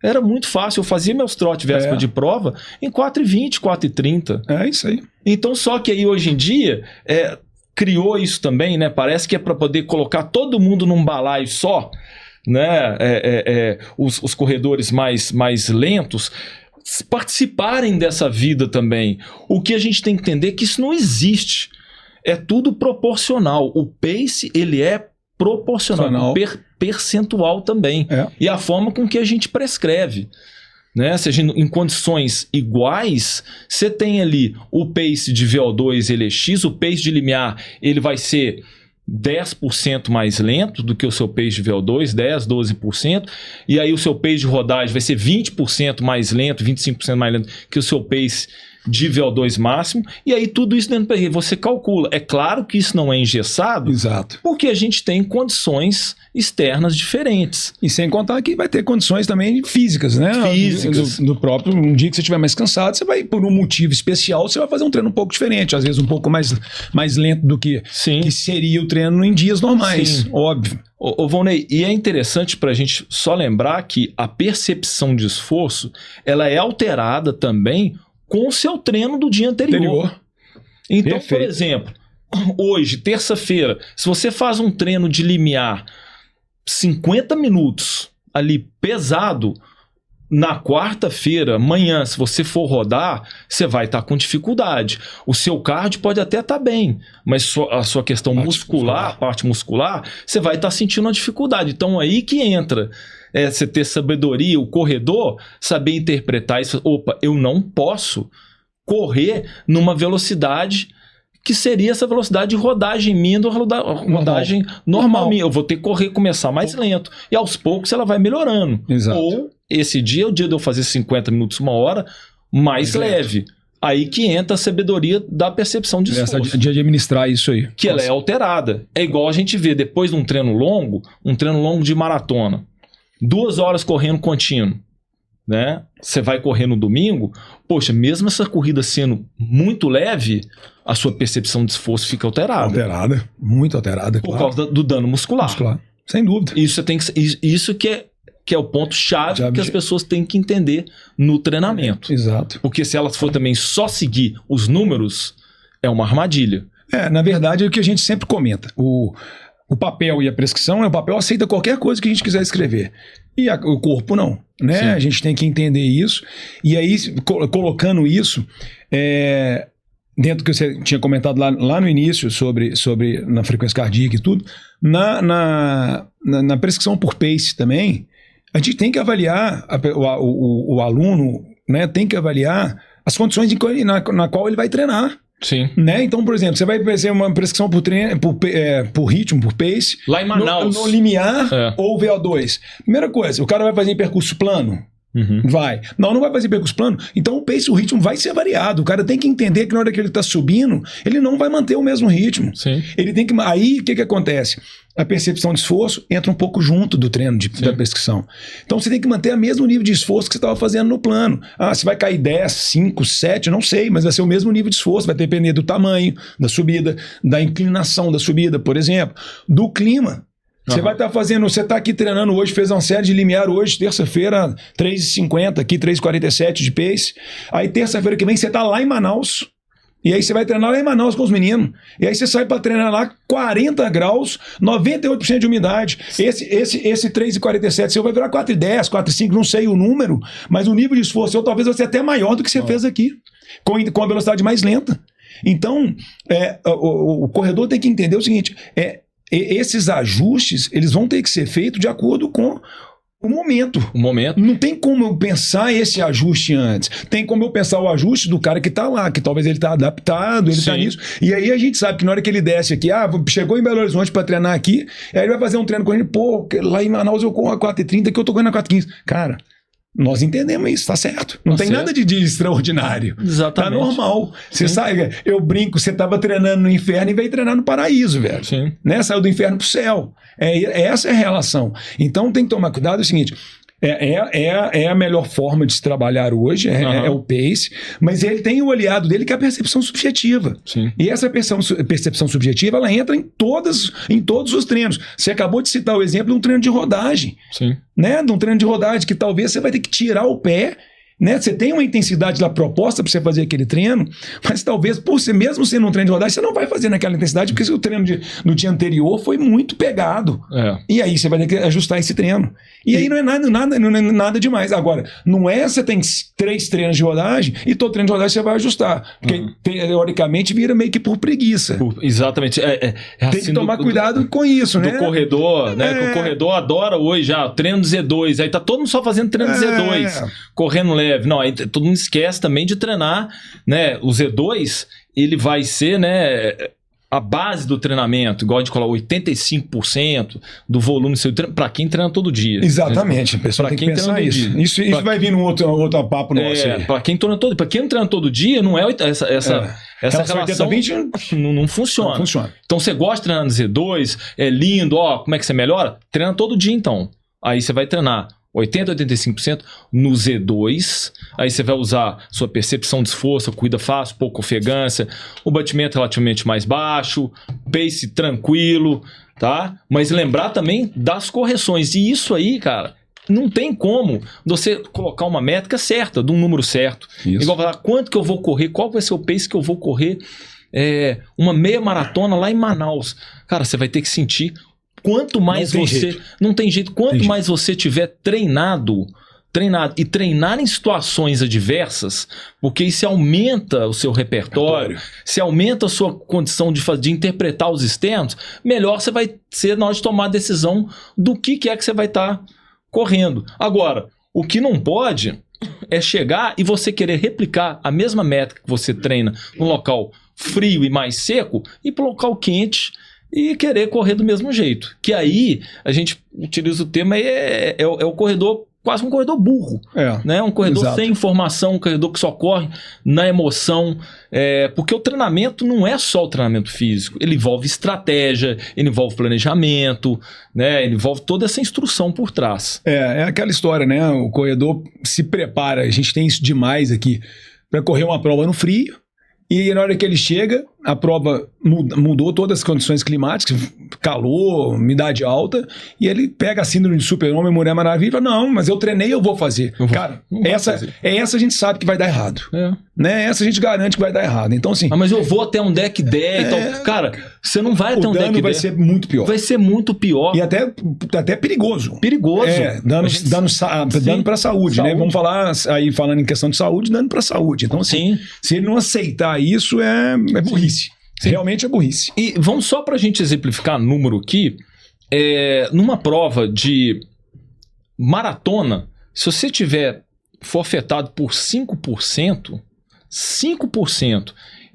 Era muito fácil. Eu fazia meus trotes véspera de prova em 4,20, 4,30. É isso aí. Então, só que aí hoje em dia criou isso também, né? Parece que é para poder colocar todo mundo num balaio só, né? Os corredores mais lentos participarem dessa vida também. O que a gente tem que entender é que isso não existe. É tudo proporcional. O pace, ele é proporcional, percentual também. E a forma com que a gente prescreve. Né? Seja em condições iguais, você tem ali o pace de VO2 LX, o pace de limiar ele vai ser 10% mais lento do que o seu pace de VO2, 10, 12%, e aí o seu pace de rodagem vai ser 20% mais lento, 25% mais lento que o seu pace de VO2 máximo, e aí tudo isso dentro do você calcula. É claro que isso não é engessado, porque a gente tem condições externas diferentes. E sem contar que vai ter condições também físicas, né? Físicas. No próprio, um dia que você estiver mais cansado, você vai, por um motivo especial, você vai fazer um treino um pouco diferente, às vezes um pouco mais lento do que seria o treino em dias normais, óbvio. Ô Volney, e é interessante para a gente só lembrar que a percepção de esforço, ela é alterada também com o seu treino do dia anterior. Então, por exemplo, hoje, terça-feira, se você faz um treino de limiar 50 minutos ali pesado, na quarta-feira, amanhã, se você for rodar, você vai estar com dificuldade. O seu cardio pode até estar bem, mas a sua questão muscular, parte muscular, você vai estar sentindo uma dificuldade. Então, aí que entra você ter sabedoria, o corredor saber interpretar isso. Opa, eu não posso correr numa velocidade que seria essa velocidade de rodagem minha, rodagem normal minha. Eu vou ter que correr, começar mais lento. E aos poucos ela vai melhorando. Ou esse dia é o dia de eu fazer 50 minutos, 1 hora, mais leve. Aí que entra a sabedoria da percepção de esforço. De administrar isso aí. Que ela é alterada. É igual a gente vê depois de um treino longo de maratona. 2 horas correndo contínuo, né? Você vai correr no domingo, poxa, mesmo essa corrida sendo muito leve, a sua percepção de esforço fica alterada. Muito alterada, por causa do dano muscular. Sem dúvida. Isso que é o ponto-chave que as pessoas têm que entender no treinamento. Exato. Porque se elas for também só seguir os números, é uma armadilha. Na verdade, é o que a gente sempre comenta. O papel e a prescrição, o papel aceita qualquer coisa que a gente quiser escrever. E o corpo não, né? A gente tem que entender isso. E aí, colocando isso, dentro do que você tinha comentado lá no início, sobre na frequência cardíaca e tudo, na prescrição por pace também, a gente tem que avaliar, o aluno, né, tem que avaliar as condições na qual ele vai treinar. Né? Então, por exemplo, você vai fazer uma prescrição por ritmo, por pace. Lá em Manaus. No limiar ou VO2. Primeira coisa, o cara vai fazer em percurso plano? Vai. Não vai fazer percurso plano. Então o pace, o ritmo vai ser variado. O cara tem que entender que na hora que ele está subindo, ele não vai manter o mesmo ritmo. Ele tem que... Aí, o que acontece? a percepção de esforço entra um pouco junto do treino da prescrição. Então você tem que manter o mesmo nível de esforço que você estava fazendo no plano. Você vai cair 10, 5, 7, não sei, mas vai ser o mesmo nível de esforço, vai depender do tamanho da subida, da inclinação da subida, por exemplo, do clima. Você vai estar fazendo, você está aqui treinando hoje, fez uma série de limiar hoje, terça-feira, 3,50 aqui, 3,47 de pace. Aí terça-feira que vem você está lá em Manaus. E aí você vai treinar lá em Manaus com os meninos. E aí você sai para treinar lá 40 graus, 98% de umidade. Esse 3,47 seu vai virar 4,10, 4,5, não sei o número, mas o nível de esforço talvez vai ser até maior do que você fez aqui, com a velocidade mais lenta. Então, o corredor tem que entender o seguinte, esses ajustes, eles vão ter que ser feitos de acordo com o momento. Não tem como eu pensar esse ajuste antes. Tem como eu pensar o ajuste do cara que tá lá, que talvez ele tá adaptado, ele tá nisso. E aí a gente sabe que na hora que ele desce aqui, chegou em Belo Horizonte para treinar aqui, aí ele vai fazer um treino com ele, lá em Manaus eu corro a 4,30 que eu tô correndo a 4,15. Cara, nós entendemos isso, tá certo. Não tem nada de extraordinário. Exatamente. Tá normal. Você sai, eu brinco, você tava treinando no inferno e veio treinar no paraíso, velho. Sim. Né? Saiu do inferno pro céu. Essa é a relação. Então tem que tomar cuidado, é o seguinte, é a melhor forma de se trabalhar hoje, é o pace, mas ele tem o aliado dele que é a percepção subjetiva. Sim. E essa percepção subjetiva, ela entra em todos os treinos. Você acabou de citar o exemplo de um treino de rodagem. Sim. Né? De um treino de rodagem que talvez você vai ter que tirar o pé, né? Você tem uma intensidade lá proposta para você fazer aquele treino, mas talvez, mesmo sendo um treino de rodagem, você não vai fazer naquela intensidade, porque o treino no dia anterior foi muito pegado. E aí você vai ter que ajustar esse treino. E aí não é nada demais. Agora, não é você tem 3 treinos de rodagem e todo treino de rodagem você vai ajustar. Porque, teoricamente, vira meio que por preguiça. Exatamente. Tem que tomar cuidado com isso, né? Do corredor, né? Que o corredor adora hoje já, treino do Z2. Aí tá todo mundo só fazendo treino do Z2, correndo leve. Não, aí todo mundo esquece também de treinar, né? O Z2, ele vai ser, né, a base do treinamento, igual a gente coloca 85% do volume do seu treino, para quem treina todo dia. Exatamente, a pessoa tem que pensar isso. Isso vai vir num outro papo nosso aí. Para quem não treina todo dia, não é essa relação 80-20 não funciona. Não funciona. Então você gosta de treinar no Z2, é lindo, como é que você melhora? Treina todo dia então. Aí você vai treinar 80%, 85% no Z2, aí você vai usar sua percepção de esforço, cuida fácil, pouca ofegância, o batimento relativamente mais baixo, pace tranquilo, tá? Mas lembrar também das correções, e isso aí, cara, não tem como você colocar uma métrica certa, de um número certo. Isso. Igual falar, quanto que eu vou correr, qual vai ser o pace que eu vou correr uma meia maratona lá em Manaus. Cara, você vai ter que sentir. Quanto mais não tem jeito. Quanto mais você tiver treinado e treinar em situações adversas, porque isso aumenta o seu repertório, se aumenta a sua condição de interpretar os externos, melhor você vai ser na hora de tomar a decisão do que é que você vai estar correndo. Agora, o que não pode é chegar e você querer replicar a mesma métrica que você treina no local frio e mais seco e para o local quente e querer correr do mesmo jeito. Que aí a gente utiliza o termo, é o corredor, quase um corredor burro. Né? Um corredor sem informação, um corredor que só corre na emoção. Porque o treinamento não é só o treinamento físico. Ele envolve estratégia, ele envolve planejamento, né? Ele envolve toda essa instrução por trás. É aquela história, né? O corredor se prepara, a gente tem isso demais aqui, para correr uma prova no frio. E na hora que ele chega, a prova mudou todas as condições climáticas, calor, umidade alta, e ele pega a síndrome de super-homem, Mulher Maravilha, e fala, não, mas eu treinei, eu vou fazer. Cara, essa a gente sabe que vai dar errado. Né? Essa a gente garante que vai dar errado. Então, assim... mas eu vou até um deck 10 e tal. Cara, você não vai até um deck 10. O dano vai ser muito pior. Vai ser muito pior. E até perigoso. Perigoso. Dano para a saúde, né? Vamos falar aí, falando em questão de saúde, dano para a saúde. Então, assim, se ele não aceitar isso, é burrice. Realmente é burrice. E vamos só para a gente exemplificar número aqui, numa prova de maratona, se você for afetado por 5%,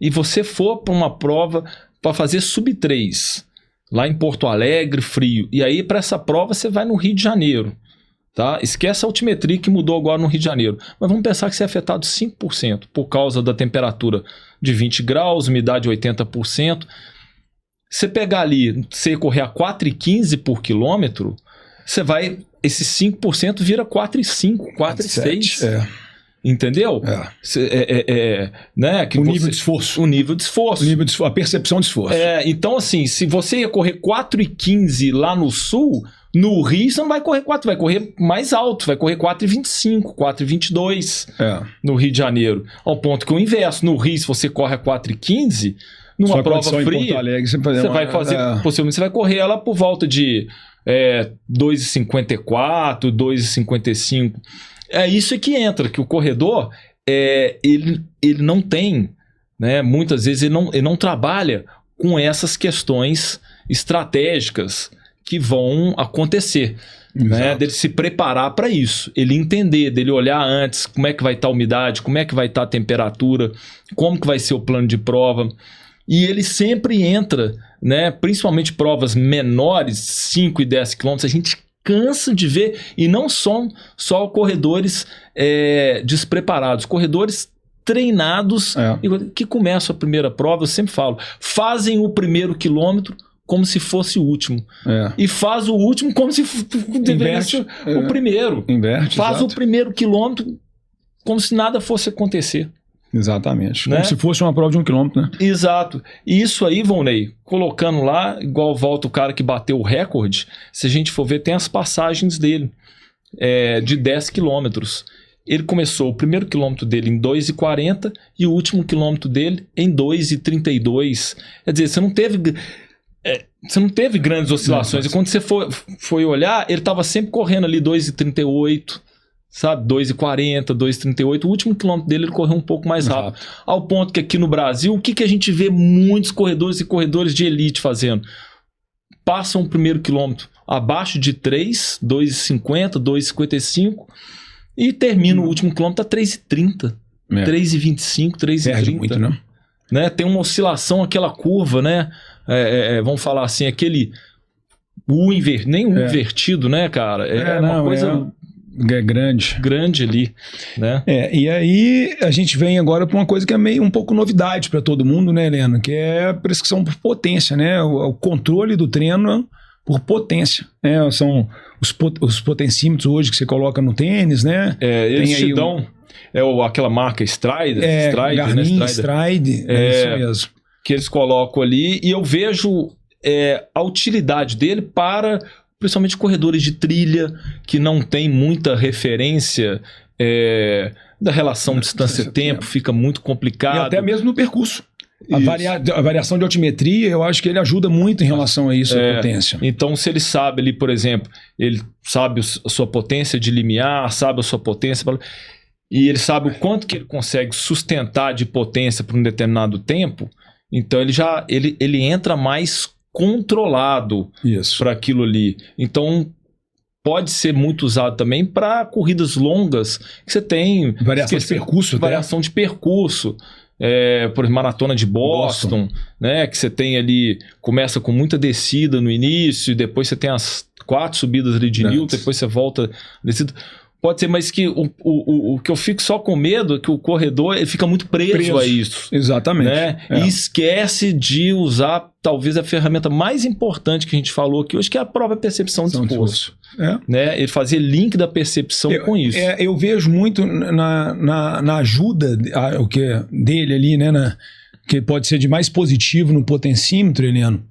e você for para uma prova para fazer sub 3, lá em Porto Alegre, frio, e aí para essa prova você vai no Rio de Janeiro. Tá? Esquece a altimetria que mudou agora no Rio de Janeiro. Mas vamos pensar que você é afetado 5% por causa da temperatura de 20 graus, umidade 80%. Você pegar ali, você correr a 4,15 por quilômetro, você vai, esses 5% vira 4,5, 4,6. Entendeu? Né? Nível de esforço. O nível de esforço. A percepção de esforço. Então, assim, se você ia correr 4,15 lá no sul, no Rio você não vai correr 4, vai correr mais alto, vai correr 4,25, 4,22 no Rio de Janeiro. Ao ponto que o inverso, no Rio, se você corre a 4,15, numa prova fria, Alegre, você vai fazer, possivelmente você vai correr ela por volta de 2,54, 2,55. É isso que entra, que o corredor, ele não tem, né, muitas vezes ele não trabalha com essas questões estratégicas que vão acontecer, né, dele se preparar para isso, ele entender, dele olhar antes como é que vai estar a umidade, como é que vai estar a temperatura, como que vai ser o plano de prova, e ele sempre entra, né, principalmente provas menores, 5 e 10 quilômetros, a gente cansa de ver, e não só corredores despreparados, corredores treinados que começam a primeira prova, eu sempre falo, fazem o primeiro quilômetro como se fosse o último, e faz o último como se deveria ser o primeiro, faz o primeiro quilômetro como se nada fosse acontecer. Exatamente. Né? Como se fosse uma prova de 1 quilômetro, né? Exato. E isso aí, Volney, colocando lá, igual volta o cara que bateu o recorde, se a gente for ver, tem as passagens dele, de 10 quilômetros. Ele começou o primeiro quilômetro dele em 2,40 e o último quilômetro dele em 2,32. Quer dizer, você não teve grandes oscilações. E quando você foi olhar, ele estava sempre correndo ali 2,38, sabe, 2,40, 2,38. O último quilômetro dele ele correu um pouco mais rápido. Ao ponto que aqui no Brasil, o que a gente vê muitos corredores e corredores de elite fazendo? Passam o primeiro quilômetro abaixo de 3, 2,50, 2,55 e termina o último quilômetro a 3,30, 3,25, 3,30. Perde muito, né? Tem uma oscilação, aquela curva, né? Vamos falar assim, aquele invertido, né, cara? Uma coisa... grande ali, né? E aí a gente vem agora para uma coisa que é meio um pouco novidade para todo mundo, né, Helena? Que é a prescrição por potência, né? O controle do treino por potência, né? São os potencímetros hoje que você coloca no tênis, né? Eles te dão aquela marca Stride, Garmin, né? Stride, isso mesmo. Que eles colocam ali, e eu vejo a utilidade dele para principalmente corredores de trilha que não tem muita referência da relação distância-tempo, fica muito complicado. E até mesmo no percurso. A variação de altimetria, eu acho que ele ajuda muito em relação a isso, a potência. Então, se ele sabe ali, por exemplo, ele sabe a sua potência de limiar, sabe a sua potência, e ele sabe o quanto que ele consegue sustentar de potência por um determinado tempo, então ele entra mais controlado para aquilo ali. Então, pode ser muito usado também para corridas longas, que você tem... Variação de percurso. Variação de percurso. Por exemplo, maratona de Boston, né? Que você tem ali, começa com muita descida no início, e depois você tem as 4 subidas ali de Newton, depois você volta descida. Pode ser, mas que o que eu fico só com medo é que o corredor ele fica muito preso a isso. Exatamente. Né? E esquece de usar talvez a ferramenta mais importante que a gente falou aqui hoje, que é a própria percepção de esforço. Né? Ele fazia link da percepção com isso. Eu vejo muito na ajuda dele ali, né? Que pode ser de mais positivo no potencímetro, Heleno.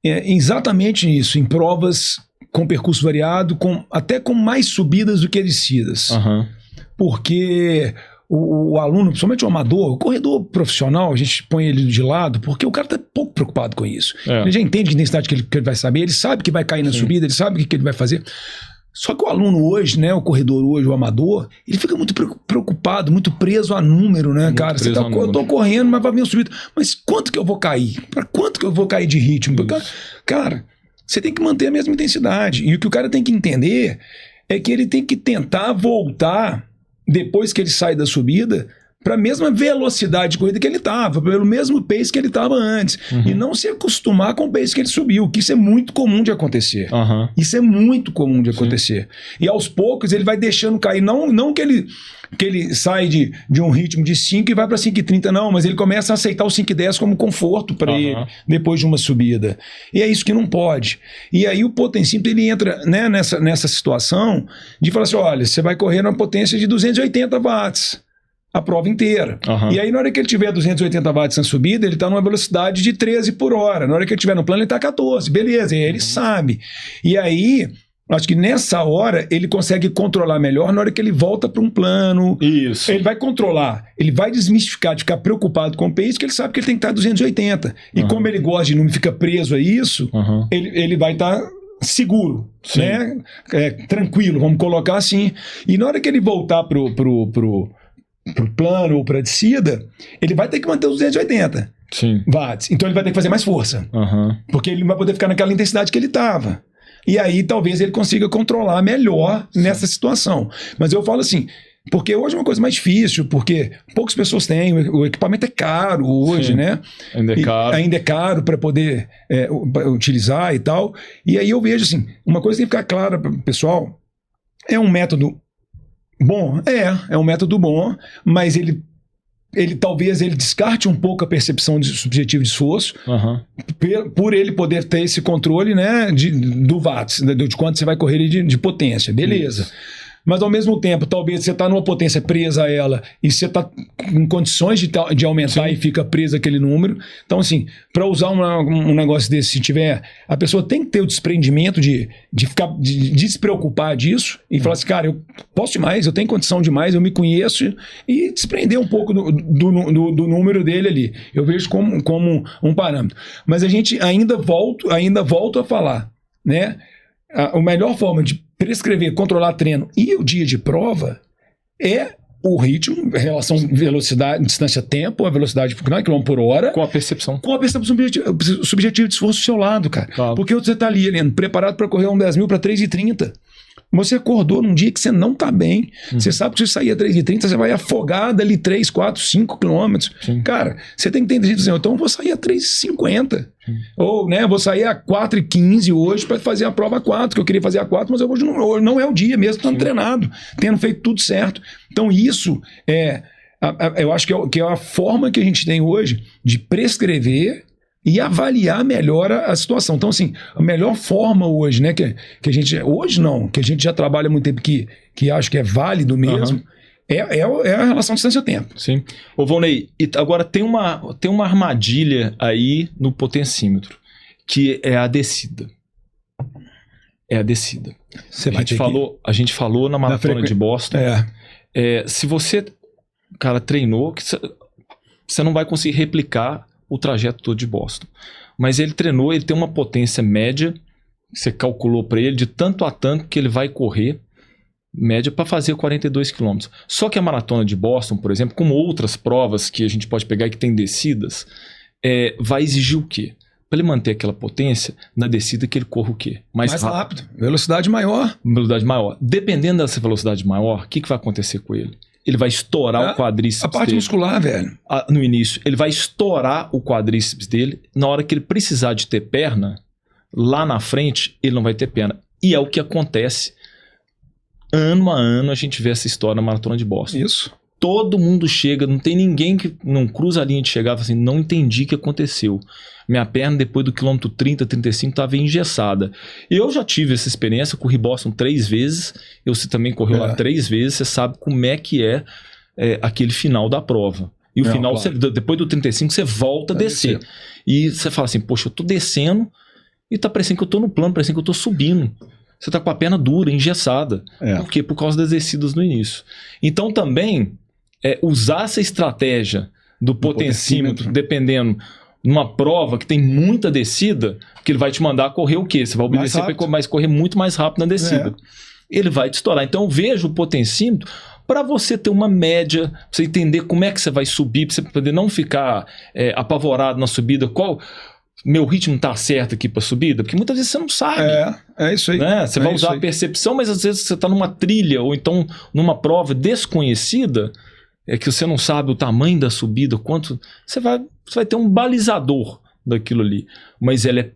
Exatamente isso, em provas com percurso variado, até com mais subidas do que descidas. Porque o aluno, principalmente o amador, o corredor profissional, a gente põe ele de lado, porque o cara está pouco preocupado com isso. Ele já entende a intensidade que ele vai saber, ele sabe que vai cair na subida, ele sabe o que ele vai fazer. Só que o aluno hoje, né, o corredor hoje, o amador, ele fica muito preocupado, muito preso a número, né, cara? Eu tô correndo, mas vai vir uma subida. Mas quanto que eu vou cair? Para quanto que eu vou cair de ritmo? Cara, você tem que manter a mesma intensidade. E o que o cara tem que entender é que ele tem que tentar voltar, depois que ele sai da subida, para a mesma velocidade de corrida que ele estava, pelo mesmo pace que ele estava antes. E não se acostumar com o pace que ele subiu, que isso é muito comum de acontecer. Isso é muito comum de acontecer. E aos poucos ele vai deixando cair, não que ele sai de um ritmo de 5 e vai para 5,30, não, mas ele começa a aceitar o 5,10 como conforto para ele, depois de uma subida. E é isso que não pode. E aí o potencímetro, ele entra, né, nessa situação de falar assim, olha, você vai correr numa potência de 280 watts a prova inteira. E aí, na hora que ele tiver 280 watts na subida, ele está numa velocidade de 13 por hora. Na hora que ele estiver no plano, ele está 14. Beleza, e aí ele sabe. E aí, acho que nessa hora, ele consegue controlar melhor na hora que ele volta para um plano. Isso. Ele vai controlar, ele vai desmistificar de ficar preocupado com o pace, que ele sabe que ele tem que estar 280. E como ele gosta de não ficar preso a isso, ele vai estar seguro, né? Tranquilo, vamos colocar assim. E na hora que ele voltar pro plano ou para a descida, ele vai ter que manter os 280 watts. Então ele vai ter que fazer mais força. Porque ele não vai poder ficar naquela intensidade que ele estava. E aí talvez ele consiga controlar melhor nessa situação. Mas eu falo assim, porque hoje é uma coisa mais difícil, porque poucas pessoas têm, o equipamento é caro hoje, né? Ainda é caro para poder utilizar e tal. E aí eu vejo assim, uma coisa que tem que ficar clara para o pessoal, é um método bom, é um método bom, mas ele talvez ele descarte um pouco a percepção de subjetivo de esforço, por ele poder ter esse controle, né, do watts, de quanto você vai correr de potência, beleza. Mas ao mesmo tempo, talvez você está numa potência presa a ela e você está em condições de aumentar e fica preso aquele número. Então, assim, para usar um negócio desse, se tiver, a pessoa tem que ter o desprendimento de se preocupar disso e falar assim, cara, eu posso demais, eu tenho condição demais, eu me conheço, e desprender um pouco do número dele ali. Eu vejo como um parâmetro. Mas a gente ainda volta a falar, né? A melhor forma de prescrever, controlar treino e o dia de prova é o ritmo, a relação velocidade, distância-tempo, a velocidade por quilômetro por hora. Com a percepção. Com a percepção subjetiva de esforço do seu lado, cara. Claro. Porque você está ali, Heleno, preparado para correr um 10 mil para 3,30. Você acordou num dia que você não está bem. Você sabe que se sair a 3,30, você vai afogado ali 3, 4, 5 quilômetros. Cara, você tem que entender assim, então eu vou sair a 3,50. Ou, né, vou sair a 4,15 hoje para fazer a prova 4, que eu queria fazer a 4, mas hoje não é o dia mesmo, estando treinado, tendo feito tudo certo. Então isso eu acho que é a forma que a gente tem hoje de prescrever e avaliar melhor a situação. Então, assim, a melhor forma hoje, né, que a gente... Hoje não, que a gente já trabalha há muito tempo, que acho que é válido mesmo, é a relação distância-tempo. Sim. Ô, Volney, agora tem uma armadilha aí no potencímetro, que é a descida. É a descida. A gente falou na maratona de Boston. Se você, cara, treinou, você não vai conseguir replicar o trajeto todo de Boston. Mas ele treinou, ele tem uma potência média, você calculou para ele, de tanto a tanto que ele vai correr, média, para fazer 42 km. Só que a maratona de Boston, por exemplo, como outras provas que a gente pode pegar e que tem descidas, vai exigir o quê? Para ele manter aquela potência, na descida que ele corra o quê? Mais rápido. Velocidade maior. Velocidade maior. Dependendo dessa velocidade maior, o que vai acontecer com ele? Ele vai estourar o quadríceps dele. A parte muscular, velho. No início. Ele vai estourar o quadríceps dele. Na hora que ele precisar de ter perna, lá na frente, ele não vai ter perna. E é o que acontece. Ano a ano, a gente vê essa história na Maratona de Boston. Isso. Todo mundo chega, não tem ninguém que não cruza a linha de chegar e fala assim, não entendi o que aconteceu. Minha perna, depois do quilômetro 30, 35, estava engessada. Eu já tive essa experiência, corri Boston 3 vezes, você também correu lá 3 vezes, você sabe como é que é aquele final da prova. E o final, claro. Depois do 35, você volta a descer. E você fala assim, poxa, eu tô descendo e tá parecendo que eu tô no plano, parecendo que eu tô subindo. Você tá com a perna dura, engessada. Por quê? Por causa das descidas no início. Então também, usar essa estratégia do potencímetro, dependendo... numa prova que tem muita descida, que ele vai te mandar correr o quê? Você vai obedecer para correr muito mais rápido na descida. Ele vai te estourar. Então eu vejo o potencímetro para você ter uma média, para você entender como é que você vai subir, para você poder não ficar apavorado na subida. Qual meu ritmo está certo aqui para subida? Porque muitas vezes você não sabe. É isso aí. Né? Você vai usar a percepção, mas às vezes você está numa trilha ou então numa prova desconhecida. é que você não sabe o tamanho da subida, quanto... Você vai ter um balizador daquilo ali. Mas ele é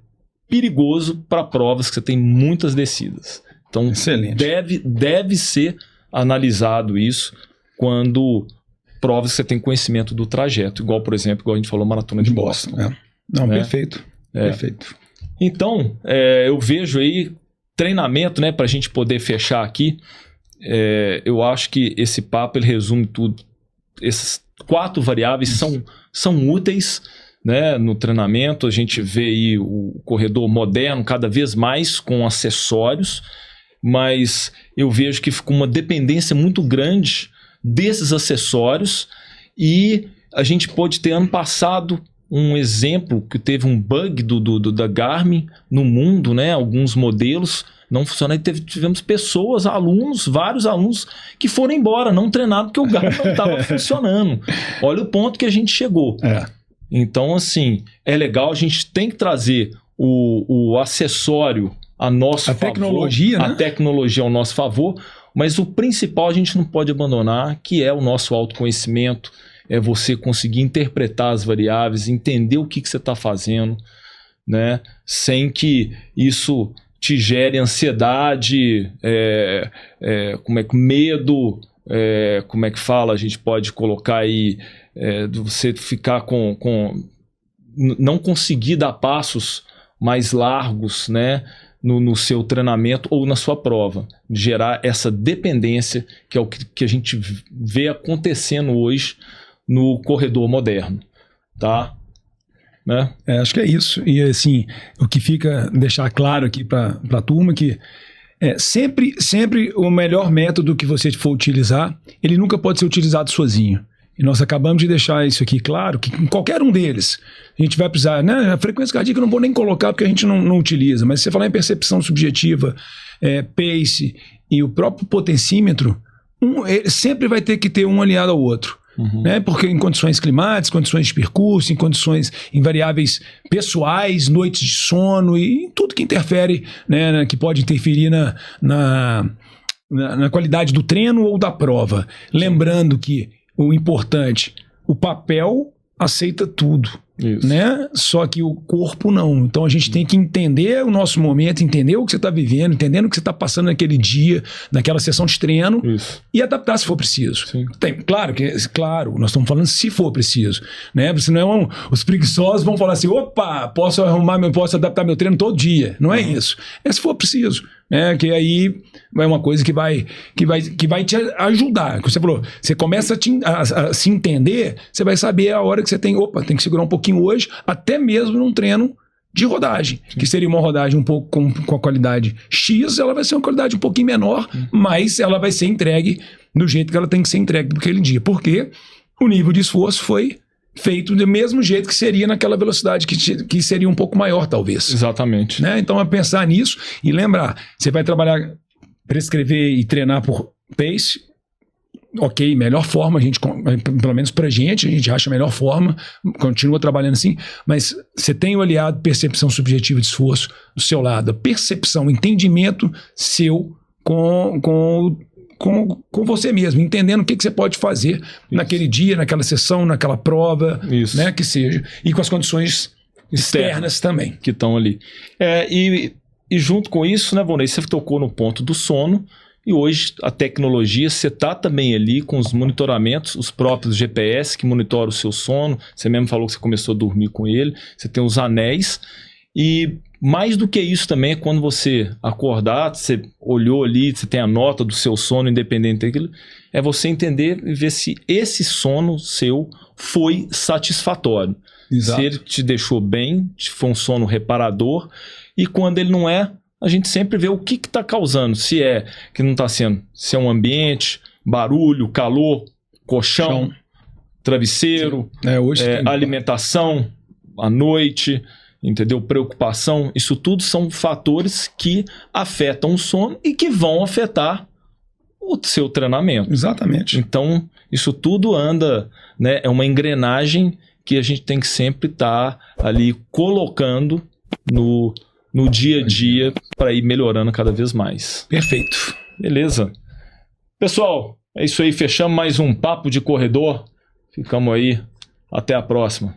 perigoso para provas que você tem muitas descidas. Então, deve ser analisado isso quando provas que você tem conhecimento do trajeto. Igual, por exemplo, igual a gente falou, Maratona de Boston. Não, perfeito. Perfeito. Então, eu vejo aí treinamento, né, para a gente poder fechar aqui. Eu acho que esse papo ele resume tudo. Essas 4 variáveis são úteis, né, no treinamento. A gente vê aí o corredor moderno cada vez mais com acessórios, mas eu vejo que ficou uma dependência muito grande desses acessórios, e a gente pode ter ano passado um exemplo que teve um bug da Garmin no mundo, né? Alguns modelos não funcionaram, e tivemos pessoas, alunos, vários alunos que foram embora, não treinados porque o Garmin não estava funcionando. Olha o ponto que a gente chegou. Então, assim, é legal, a gente tem que trazer o acessório a nosso favor, tecnologia, né? A tecnologia ao nosso favor, mas o principal a gente não pode abandonar, que é o nosso autoconhecimento, é você conseguir interpretar as variáveis, entender o que você está fazendo, né? Sem que isso te gere ansiedade, medo, como é que fala? A gente pode colocar aí, de você ficar não conseguir dar passos mais largos, né? No seu treinamento ou na sua prova, gerar essa dependência, que é o que a gente vê acontecendo hoje no corredor moderno, tá? Né? Acho que é isso. E assim, o que fica, deixar claro aqui para a turma, que sempre o melhor método que você for utilizar, ele nunca pode ser utilizado sozinho. E nós acabamos de deixar isso aqui claro, que em qualquer um deles a gente vai precisar, né? A frequência cardíaca eu não vou nem colocar porque a gente não utiliza, mas se você falar em percepção subjetiva, pace e o próprio potencímetro, sempre vai ter que ter um aliado ao outro. Né? Porque em condições climáticas, condições de percurso, em variáveis pessoais, noites de sono e em tudo que interfere, né? Que pode interferir na qualidade do treino ou da prova. Lembrando que o importante, o papel aceita tudo, né? Só que o corpo não. Então a gente tem que entender o nosso momento, entender o que você está vivendo, entendendo o que você está passando naquele dia, naquela sessão de treino, e adaptar se for preciso. Claro, nós estamos falando se for preciso, né? Senão os preguiçosos vão falar assim, opa, posso adaptar meu treino todo dia. Não é isso. É se for preciso. Que aí é uma coisa que vai te ajudar. Você falou, você começa a se entender, você vai saber a hora que você tem que segurar um pouquinho hoje, até mesmo num treino de rodagem, que seria uma rodagem um pouco com a qualidade X, ela vai ser uma qualidade um pouquinho menor, mas ela vai ser entregue do jeito que ela tem que ser entregue naquele dia, porque o nível de esforço foi feito do mesmo jeito que seria naquela velocidade que seria um pouco maior, talvez. Exatamente. Né? Então, é pensar nisso e lembrar, você vai trabalhar, prescrever e treinar por pace, ok, melhor forma, pelo menos pra gente, a gente acha a melhor forma, continua trabalhando assim, mas você tem o aliado percepção subjetiva de esforço do seu lado, a percepção, entendimento seu com você mesmo, entendendo o que você pode fazer naquele dia, naquela sessão, naquela prova, né, que seja, e com as condições externas também. Que estão ali. E junto com isso, né, Vonei, você tocou no ponto do sono, e hoje a tecnologia, você está também ali com os monitoramentos, os próprios GPS que monitoram o seu sono, você mesmo falou que você começou a dormir com ele, você tem os anéis, e mais do que isso também é quando você acordar, você olhou ali, você tem a nota do seu sono, independente daquilo, é você entender e ver se esse sono seu foi satisfatório. Exato. Se ele te deixou bem, se foi um sono reparador, e quando ele não é, a gente sempre vê o que está causando, se é que não está sendo, se é um ambiente, barulho, calor, colchão, travesseiro, alimentação, à noite, entendeu? Preocupação, isso tudo são fatores que afetam o sono e que vão afetar o seu treinamento. Exatamente. Então, isso tudo anda, né? É uma engrenagem que a gente tem que sempre estar ali colocando no dia a dia para ir melhorando cada vez mais. Perfeito. Beleza. Pessoal, É isso aí, fechamos mais um Papo de Corredor. Ficamos aí. Até a próxima.